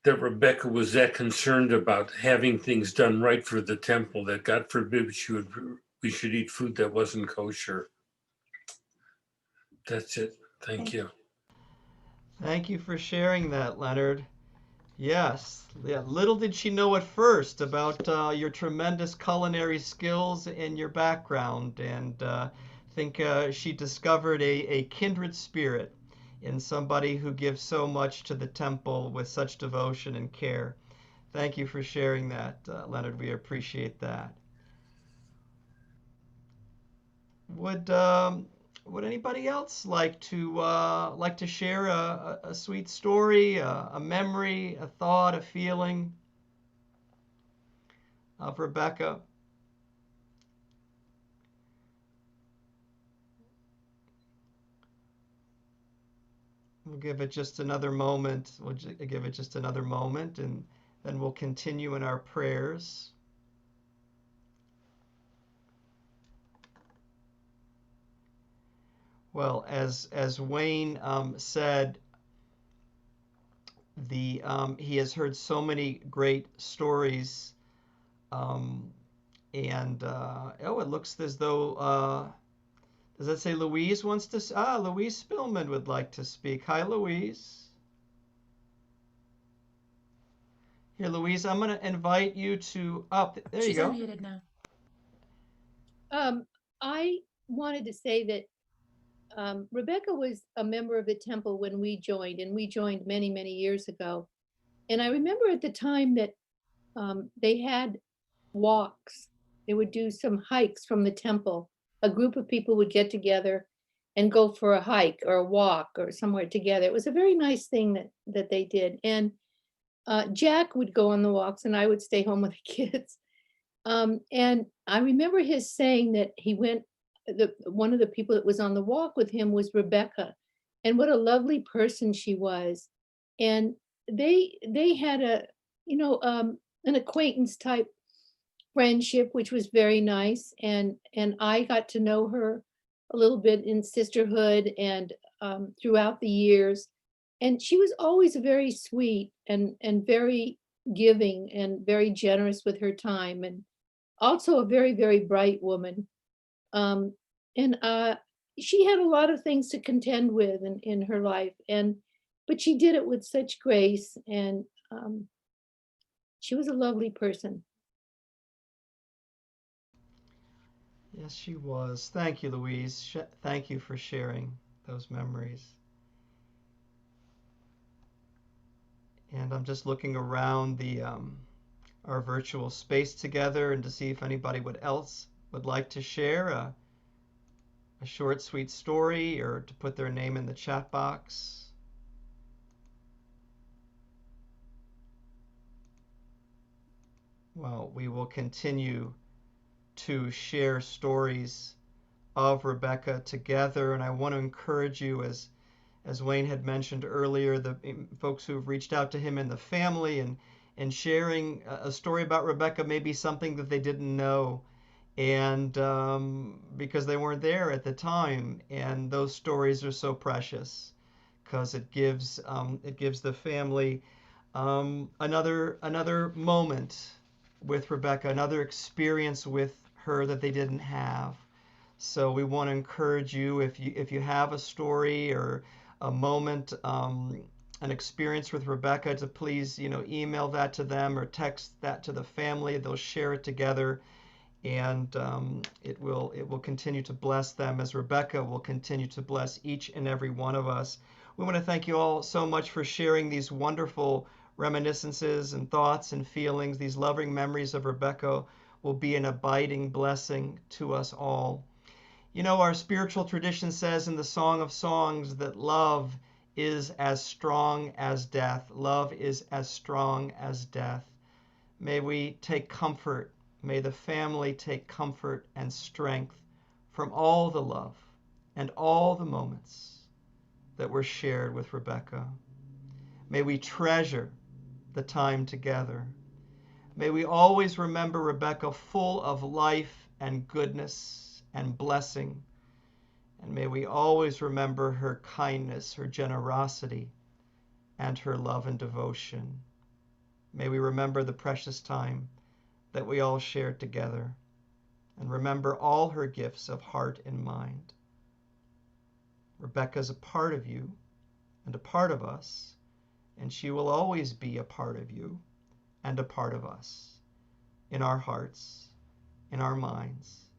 S13: that Rebecca was that concerned about having things done right for the temple, that God forbid we should eat food that wasn't kosher. That's it. Thank you.
S1: Thank you for sharing that, Leonard. Yes, yeah, little did she know at first about your tremendous culinary skills and your background, and think she discovered a kindred spirit in somebody who gives so much to the temple with such devotion and care. Thank you for sharing that, Leonard. We appreciate that. Would anybody else like to share a sweet story, a memory, a thought, a feeling of Rebecca? We'll give it just another moment. We'll give it just another moment, and then we'll continue in our prayers. Well, as Wayne said, he has heard so many great stories, and oh, it looks as though does that say Louise wants to? Louise Spillman would like to speak. Hi, Louise. Here, Louise, I'm going to invite you to up. There you
S7: She's
S1: go.
S7: unmuted now.
S14: I wanted to say that Rebecca was a member of the temple when we joined, and we joined many, many years ago. And I remember at the time that they had walks. They would do some hikes from the temple. A group of people would get together and go for a hike or a walk or somewhere together. It was a very nice thing that they did. And Jack would go on the walks, and I would stay home with the kids. And I remember his saying that he went, one of the people that was on the walk with him was Rebecca, and what a lovely person she was. And they had an acquaintance type friendship, which was very nice. And I got to know her a little bit in sisterhood and throughout the years. And she was always very sweet and very giving and very generous with her time, and also a very, very bright woman. Um, and she had a lot of things to contend with in her life, but she did it with such grace, and she was a lovely person.
S1: Yes, she was. Thank you, Louise. Thank you for sharing those memories. And I'm just looking around the our virtual space together and to see if anybody else would like to share a short, sweet story or to put their name in the chat box. Well, we will continue to share stories of Rebecca together, and I want to encourage you, as Wayne had mentioned earlier, the folks who have reached out to him and the family, and sharing a story about Rebecca may be something that they didn't know, and because they weren't there at the time, and those stories are so precious because it gives the family another moment with Rebecca, another experience with her that they didn't have. So we want to encourage you, if you have a story or a moment, an experience with Rebecca, to please email that to them or text that to the family. They'll share it together, and it will continue to bless them as Rebecca will continue to bless each and every one of us. We want to thank you all so much for sharing these wonderful reminiscences and thoughts and feelings. These loving memories of Rebecca will be an abiding blessing to us all. Our spiritual tradition says in the Song of Songs that love is as strong as death. Love is as strong as death. May we take comfort. May the family take comfort and strength from all the love and all the moments that were shared with Rebecca. May we treasure the time together. May we always remember Rebecca full of life and goodness and blessing. And may we always remember her kindness, her generosity, and her love and devotion. May we remember the precious time that we all shared together, and remember all her gifts of heart and mind. Rebecca is a part of you and a part of us, and she will always be a part of you and a part of us, in our hearts, in our minds,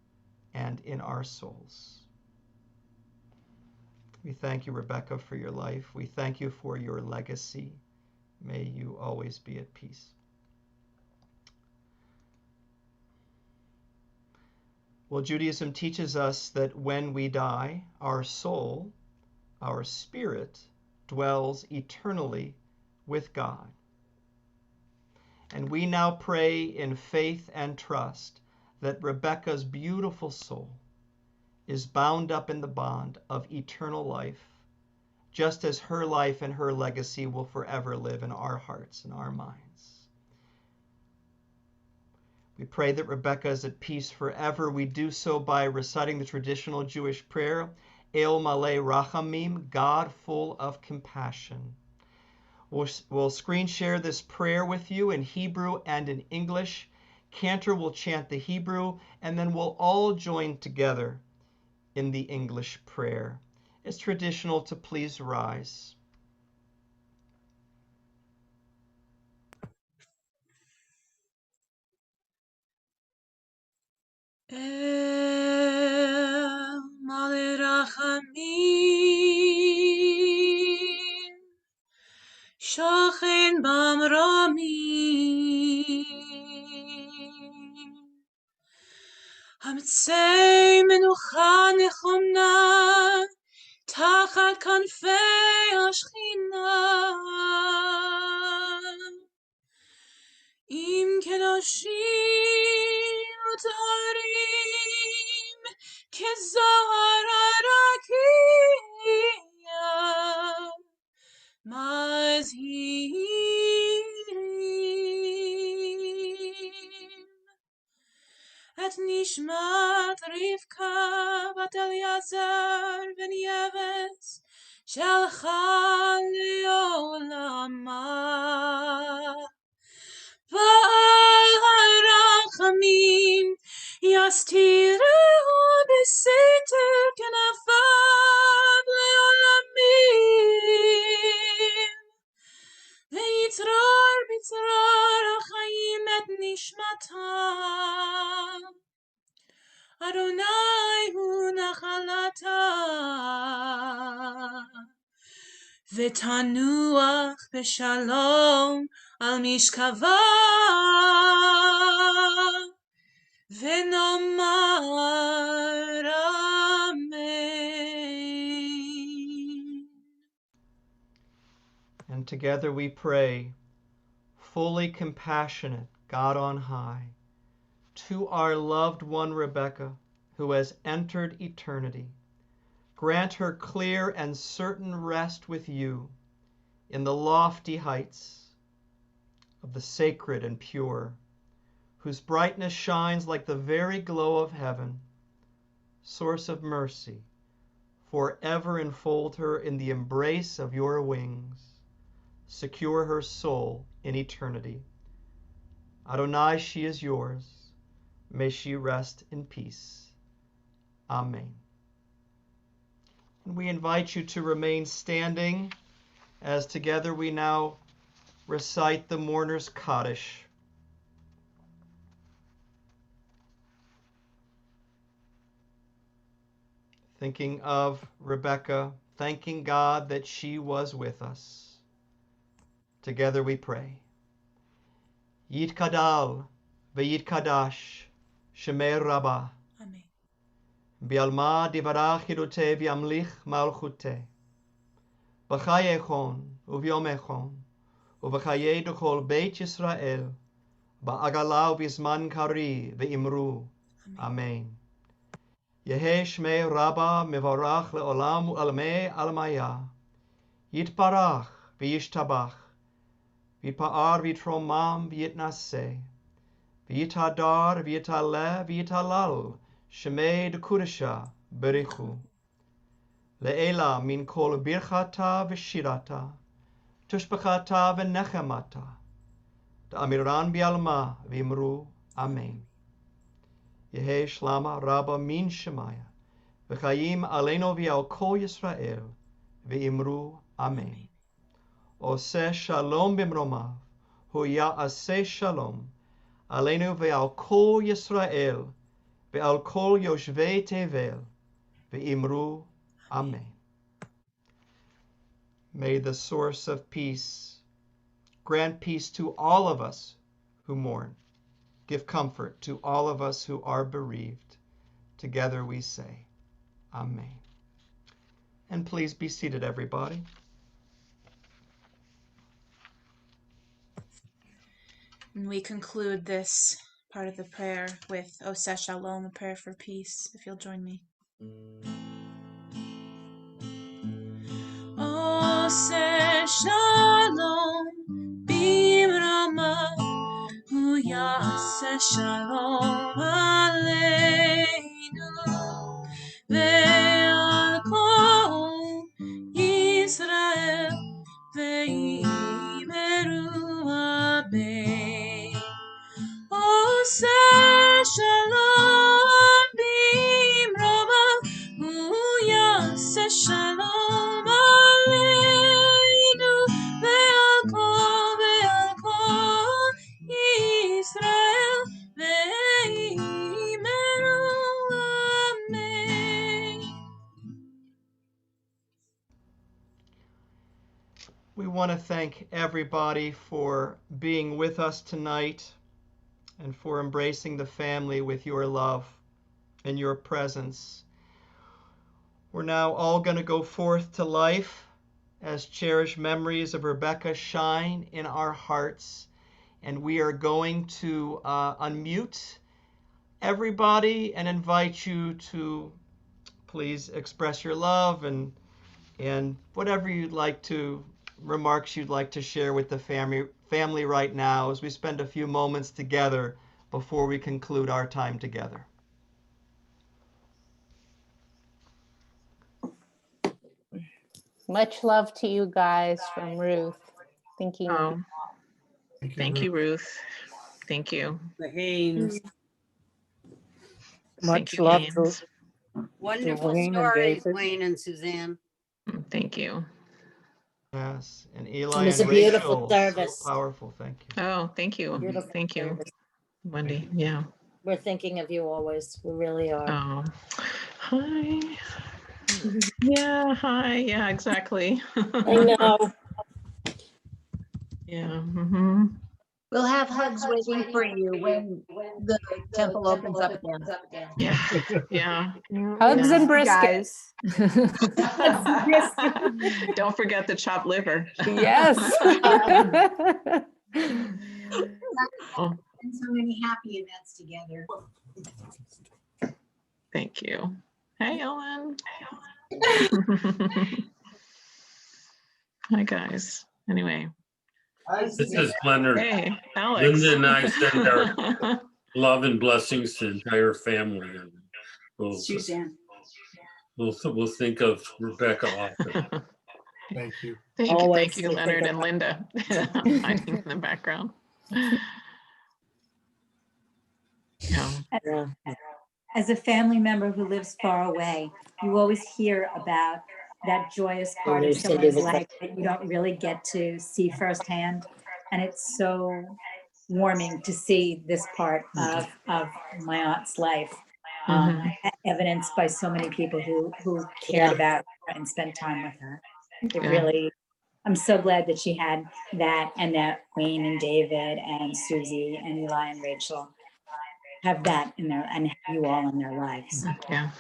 S1: and in our souls. We thank you, Rebecca, for your life. We thank you for your legacy. May you always be at peace. Well, Judaism teaches us that when we die, our soul, our spirit, dwells eternally with God. And we now pray in faith and trust that Rebecca's beautiful soul is bound up in the bond of eternal life, just as her life and her legacy will forever live in our hearts and our minds. We pray that Rebecca is at peace forever. We do so by reciting the traditional Jewish prayer, El Malay Rachamim, God full of compassion. We'll screen share this prayer with you in Hebrew and in English. Cantor will chant the Hebrew, and then we'll all join together in the English prayer. It's traditional to please rise.
S7: El Malay Rachamim, Shochen Bamramim, Hamtzei Menucha Nechona, Tachat Kanfei Ashchina, Im Kedoshim Utarim, Kezahar Arakia, Mazhirim, Et Nishmat Rivka Bat Eliezer Ben Yeves, Shalcha Leolama. Ba'al harachamim yastirehu b'seter kenafav leolamim. Ve'yitzror b'tzror hachayim et nishmatam. Adonai hu nachalatam. V'tanuach b'shalom al mishkava, v'nomar amen.
S1: And together we pray, fully compassionate God on high, to our loved one Rebecca, who has entered eternity. Grant her clear and certain rest with you in the lofty heights of the sacred and pure, whose brightness shines like the very glow of heaven. Source of mercy, forever enfold her in the embrace of your wings. Secure her soul in eternity. Adonai, she is yours. May she rest in peace. Amen. And we invite you to remain standing as together we now recite the mourner's Kaddish. Thinking of Rebecca, thanking God that she was with us. Together we pray. Yitkadal v'yitkadash Shemei Rabbah.
S7: Amen.
S1: Bialma divarach Yidute v'yamlich malchute. B'chayechon uvyomechon ובחיי דכל בית ישראל, בעגלה ובזמן קרי ואמרו, אמן. יהא שמי רבה מבורך לעולם ולעולמי עלמיה. יתברך וישתבח, ויתפאר ויתרומם ויתנשא, ויתהדר ויתעלה ויתהלל, שמי דקודשה בריחו. לעילה מן כל ברכתה ושירתה, תשבחתה ונחמתה, דאמירן בעלמה ואמרו אמן. יהא שלמה רבה מן שמיה, וחיים עלינו ועל כל ישראל, ואמרו אמן. עושה שלום במרומיו, הוא יעשה שלום, עלינו ועל כל ישראל, ועל כל יושבי תבל, ואמרו אמן. May the source of peace grant peace to all of us who mourn. Give comfort to all of us who are bereaved. Together we say, Amen. And please be seated, everybody.
S7: And we conclude this part of the prayer with Oseh Shalom, a prayer for peace, if you'll join me. Oseh Shalom b'imrama, hu yaseh shalom aleinu ve'al kol
S1: We want to thank everybody for being with us tonight and for embracing the family with your love and your presence. We're now all going to go forth to life as cherished memories of Rebecca shine in our hearts. And we are going to unmute everybody and invite you to please express your love and whatever you'd like to, remarks you'd like to share with the family right now as we spend a few moments together before we conclude our time together.
S2: Much love to you guys from Ruth. Thinking of you.
S3: Thank you, Ruth. Thank you.
S15: The Haynes.
S6: Much love to
S15: Wonderful
S6: Wayne and
S15: stories,
S6: David.
S15: Wayne and Suzanne.
S3: Thank you.
S1: Yes, and Eli
S16: It was
S1: and
S16: a beautiful
S1: Rachel,
S16: service.
S1: so powerful. Thank you.
S3: Oh, thank you.
S16: Beautiful
S3: Thank you,
S16: service.
S3: Wendy. Yeah.
S16: We're thinking of you always. We really are.
S3: Oh, hi. Yeah, hi. Yeah, exactly.
S16: I know.
S3: Yeah. Mm-hmm.
S12: We'll have hugs waiting for you when the temple opens up again.
S3: Yeah. Yeah.
S2: Hugs
S3: Yeah.
S2: and brisket.
S3: Don't forget the chopped liver.
S2: Yes.
S3: Oh,
S11: And so many happy events together.
S3: thank you. Hey, Ellen. Hi, guys. Anyway.
S13: This is Leonard.
S3: Hey, Alex.
S13: Linda and I send our love and blessings to the entire family. And
S11: Suzanne.
S13: we'll think of Rebecca often.
S8: Thank you.
S3: Thank you, Leonard and Linda, hiding in the background. Yeah.
S17: As a family member who lives far away, you always hear about that joyous part of someone's life that you don't really get to see firsthand. And it's so warming to see this part of my aunt's life, evidenced by so many people who cared about her and spent time with her. It really, I'm so glad that she had that, and that Wayne and David and Susie and Eli and Rachel have that in their, and have you all in their lives.
S3: Yeah.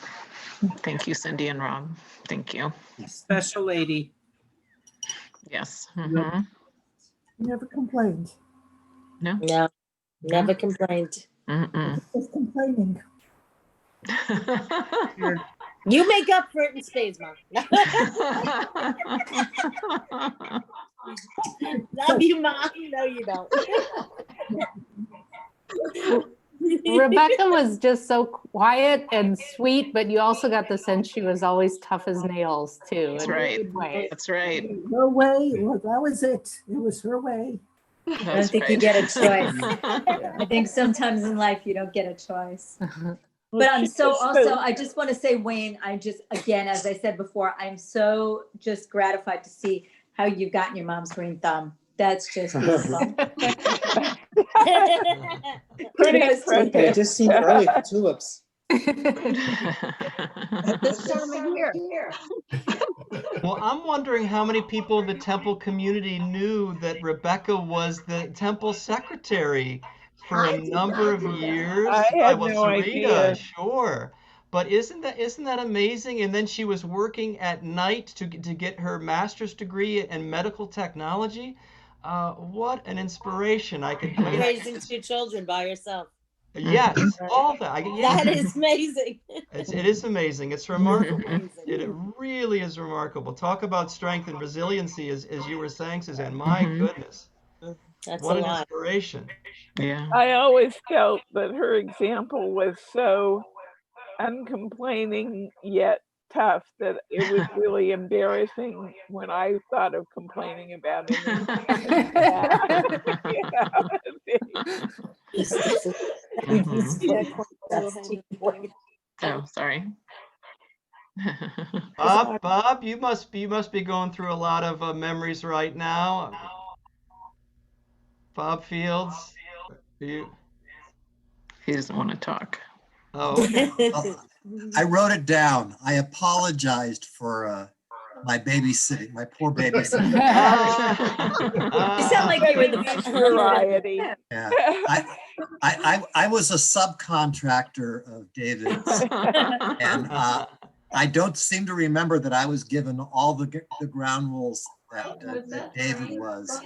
S3: Thank you, Cindy and Rob. Thank you.
S15: Special lady.
S3: Yes.
S4: Never complained.
S3: No.
S16: No, never complained.
S4: Just complaining.
S16: You make up for it in spades, Mom. Love you, Mom. No, you don't.
S2: Rebecca was just so quiet and sweet, but you also got the sense she was always tough as nails too.
S3: That's right. That's right.
S4: Her way, well, that was it. It was her way.
S17: I don't think you get a choice. I think sometimes in life you don't get a choice. But I'm so also, I just want to say, Wayne, I just, again, as I said before, I'm so just gratified to see how you've gotten your mom's green thumb. That's just beautiful.
S18: Pretty impressive.
S19: It just seemed early for tulips.
S12: This time of year.
S1: Well, I'm wondering how many people in the temple community knew that Rebecca was the temple secretary for a number of years.
S18: I had no
S1: Sarita,
S18: idea.
S1: sure. But isn't that amazing? And then she was working at night to get her master's degree in medical technology. What an inspiration!
S16: Raising two children by yourself.
S1: Yes, all that.
S16: That is amazing.
S1: It is amazing. It's remarkable. It really is remarkable. Talk about strength and resiliency, as you were saying, Suzanne. My goodness.
S16: That's
S1: what
S16: a
S1: an
S16: lot.
S1: inspiration.
S3: Yeah.
S18: I always felt that her example was so uncomplaining yet tough that it was really embarrassing when I thought of complaining about anything.
S3: Oh, sorry.
S1: Bob, you must be going through a lot of memories right now. Bob Fields,
S3: he doesn't want to talk.
S1: Oh, okay.
S20: I wrote it down. I apologized for my babysitting, my poor babysitting.
S16: You sound like you were the
S18: variety.
S20: Yeah, I was a subcontractor of David's, and I don't seem to remember that I was given all the ground rules that David was,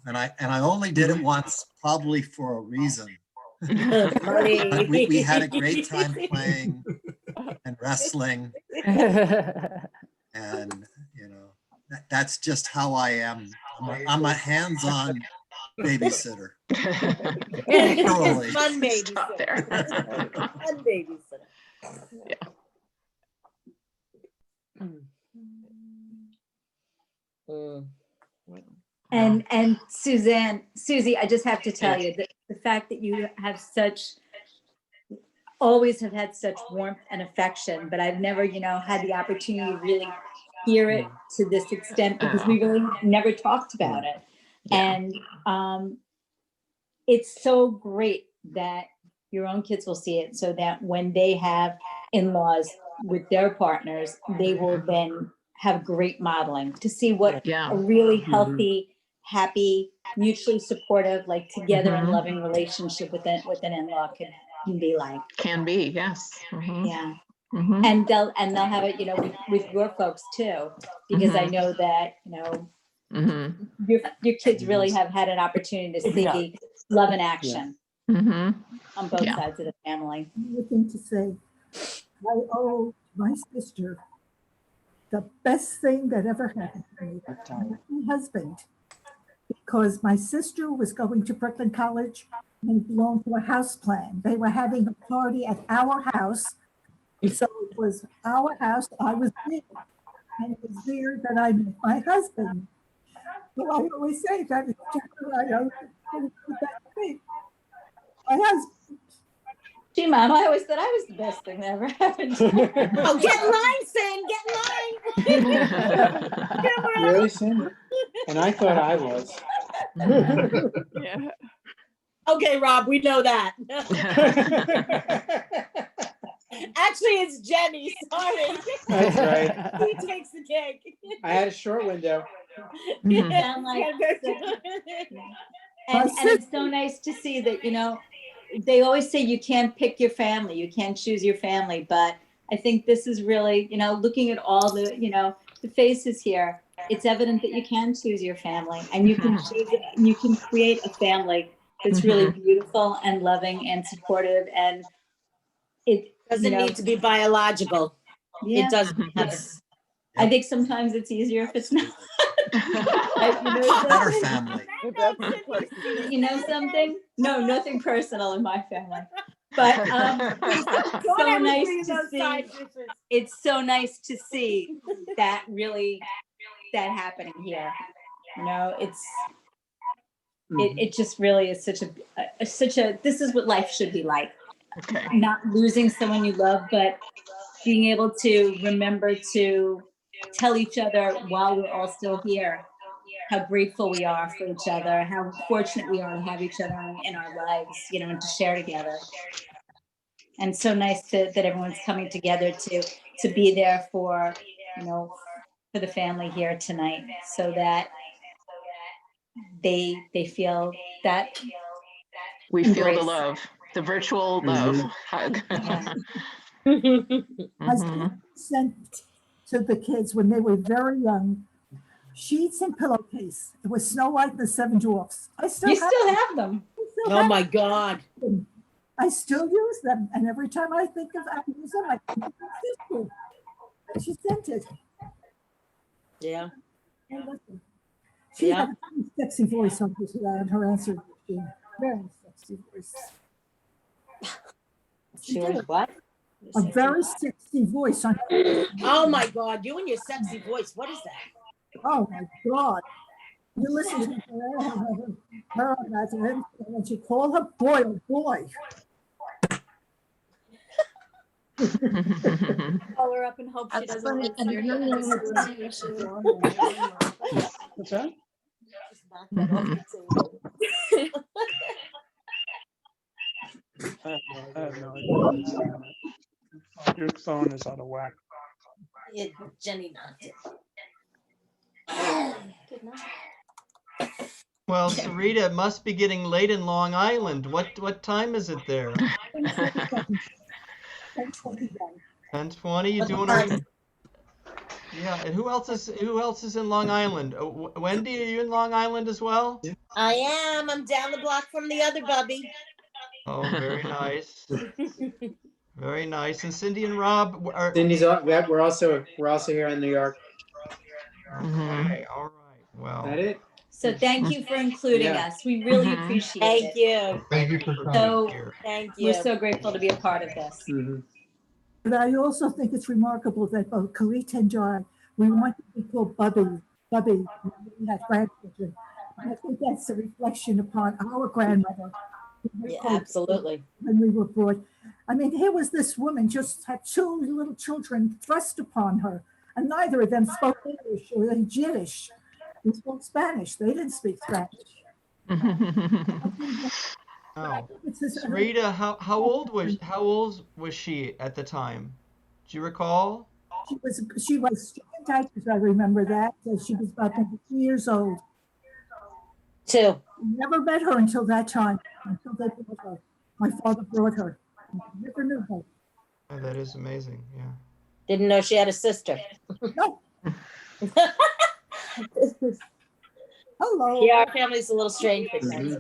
S20: and I only did it once, probably for a reason. But we had a great time playing and wrestling, and you know that's just how I am. I'm a hands-on babysitter. Literally.
S16: Fun babysitter.
S3: Stop there.
S16: Fun babysitter.
S3: Yeah.
S17: And Suzanne, Susie, I just have to tell you that the fact that you have always have had such warmth and affection, but I've never, had the opportunity to really hear it to this extent because we really never talked about it. And it's so great that your own kids will see it so that when they have in-laws with their partners, they will then have great modeling to see what a really healthy, happy, mutually supportive, like together and loving relationship with an in-law can be like.
S3: Can be, yes.
S17: Yeah. And they'll have it, with your folks too, because I know that, your kids really have had an opportunity to see love in action on both sides of the family.
S4: Another thing to say, I owe my sister the best thing that ever happened to me, my husband, because my sister was going to Brooklyn College and belonged to a house plan. They were having a party at our house. So it was our house, I was there, and it was there that I met my husband. So I always say that it's I owe that thing. My husband.
S17: Gee, Mom, I always thought I was the best thing that ever happened to me.
S16: Oh, get in line, Sam, get in line.
S19: Really, Sam? And I thought I was.
S18: Yeah.
S16: Okay, Rob, we know that. Actually, it's Jenny, sorry.
S19: That's right.
S16: He takes the cake.
S19: I had a short window.
S17: Sound like- and it's so nice to see that, they always say you can't pick your family, you can't choose your family, but I think this is really, looking at all the, the faces here, it's evident that you can choose your family and you can choose it, and you can create a family that's really beautiful and loving and supportive, and it
S16: doesn't need to be biological.
S17: Yeah.
S16: It doesn't matter.
S17: I think sometimes it's easier if it's not.
S20: Better family.
S17: You know something? No, nothing personal in my family. But it's so nice to see. It's so nice to see that happening here. It just really is such a. This is what life should be like.
S3: Okay.
S17: Not losing someone you love, but being able to remember to tell each other while we're all still here how grateful we are for each other, how fortunate we are to have each other in our lives, and to share together. And so nice that everyone's coming together to be there for the family here tonight, so that they feel that
S3: we
S17: embrace.
S3: feel the love, the virtual love hug.
S4: I sent to the kids when they were very young sheets and pillowcase. It was Snow White and the Seven Dwarfs. I still
S17: have them.
S16: Oh my God.
S4: I still use them, and every time I think of use them, I think of my sister. And she sent it.
S16: Yeah.
S4: She had a very sexy voice on her answer machine. Very sexy voice.
S16: She was what?
S4: A very sexy voice on her.
S16: Oh my God, you and your sexy voice. What is that?
S4: Oh my God. You listen to her on that, and she called her boy, oh boy.
S16: Call her up and hope she doesn't live near you.
S19: What's that?
S21: I have no idea. Your phone is out of whack.
S16: Jenny knocked it. Good night.
S1: Well, Sarita, it must be getting late in Long Island. What time is it there? 10:20. You doing okay? Yeah, and who else is in Long Island? Wendy, are you in Long Island as well?
S16: I am. I'm down the block from the other Bubby.
S1: Oh, very nice. Very nice. And Cindy and Rob are.
S19: We're also here in New York.
S1: Okay, all right. Well.
S19: That it?
S17: So thank you for including
S19: Yeah.
S17: us. We really appreciate it.
S16: Thank you.
S8: Thank you for coming.
S17: So
S16: Thank you.
S17: we're so grateful to be a part of this.
S4: But I also think it's remarkable that both Kalita and I, we want to be called Bubby, when we have grandchildren. And I think that's a reflection upon our grandmother.
S16: Yeah, absolutely.
S4: When we were brought, I mean, here was this woman just had two little children thrust upon her, and neither of them spoke English or Yiddish. They spoke Spanish. They didn't speak Spanish.
S1: Oh, Sarita, how old was she at the time? Do you recall?
S4: She was diapers, I remember that. So she was about 2 years old.
S16: Two.
S4: Never met her until that time, until they brought her. My father brought her. Never knew her.
S1: Oh, that is amazing. Yeah.
S16: Didn't know she had a sister.
S4: No. Hello.
S16: Yeah, our family's a little strange. But nice.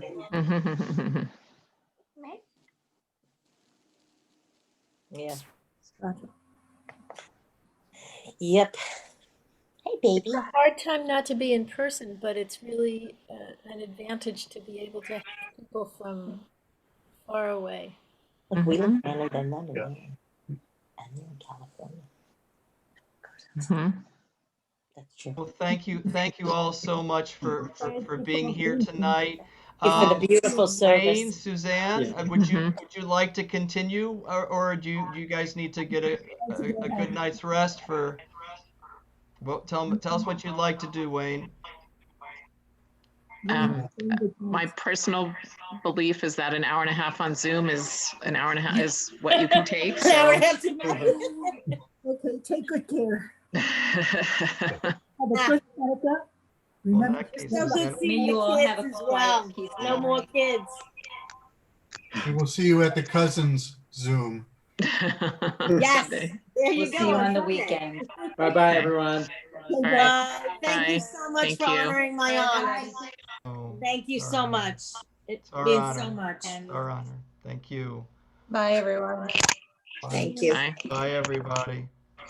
S16: Yeah. Yep. Hey, baby.
S14: It's a hard time not to be in person, but it's really an advantage to be able to have people from far away.
S16: We look better than them. And they're in California. That's true.
S1: Well, thank you all so much for being here tonight.
S16: Thank you for the beautiful service.
S1: Wayne, Suzanne, would you like to continue, or do you guys need to get a good night's rest for? Well, tell us what you'd like to do, Wayne.
S3: My personal belief is that an hour and a half on Zoom is an hour and a half is what you can take.
S16: An hour and a half
S3: So.
S4: Okay, take good care. Have a good Hanukkah. Remember,
S16: so good seeing
S17: you
S16: the
S17: all
S16: kids
S17: have a
S16: as well. No more kids.
S8: We will see you at the cousins Zoom.
S16: Yes. There you
S17: We'll
S16: go.
S17: see you on the
S16: Sunday.
S17: weekend.
S19: Bye-bye, everyone.
S16: Bye. Thank you
S3: Bye.
S16: so much
S3: Thank
S16: for
S3: you.
S16: honoring my honor.
S1: Oh,
S16: Thank you so much. It
S1: our
S16: means
S1: honor.
S16: so much.
S1: It's our honor. Thank you.
S12: Bye, everyone.
S1: Bye.
S16: Thank you.
S3: Bye.
S1: Bye, everybody.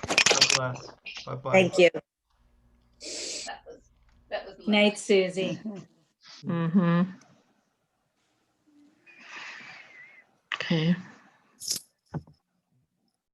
S1: God bless. Bye-bye.
S16: Thank you.
S14: That was
S17: Night, Susie.
S3: Okay.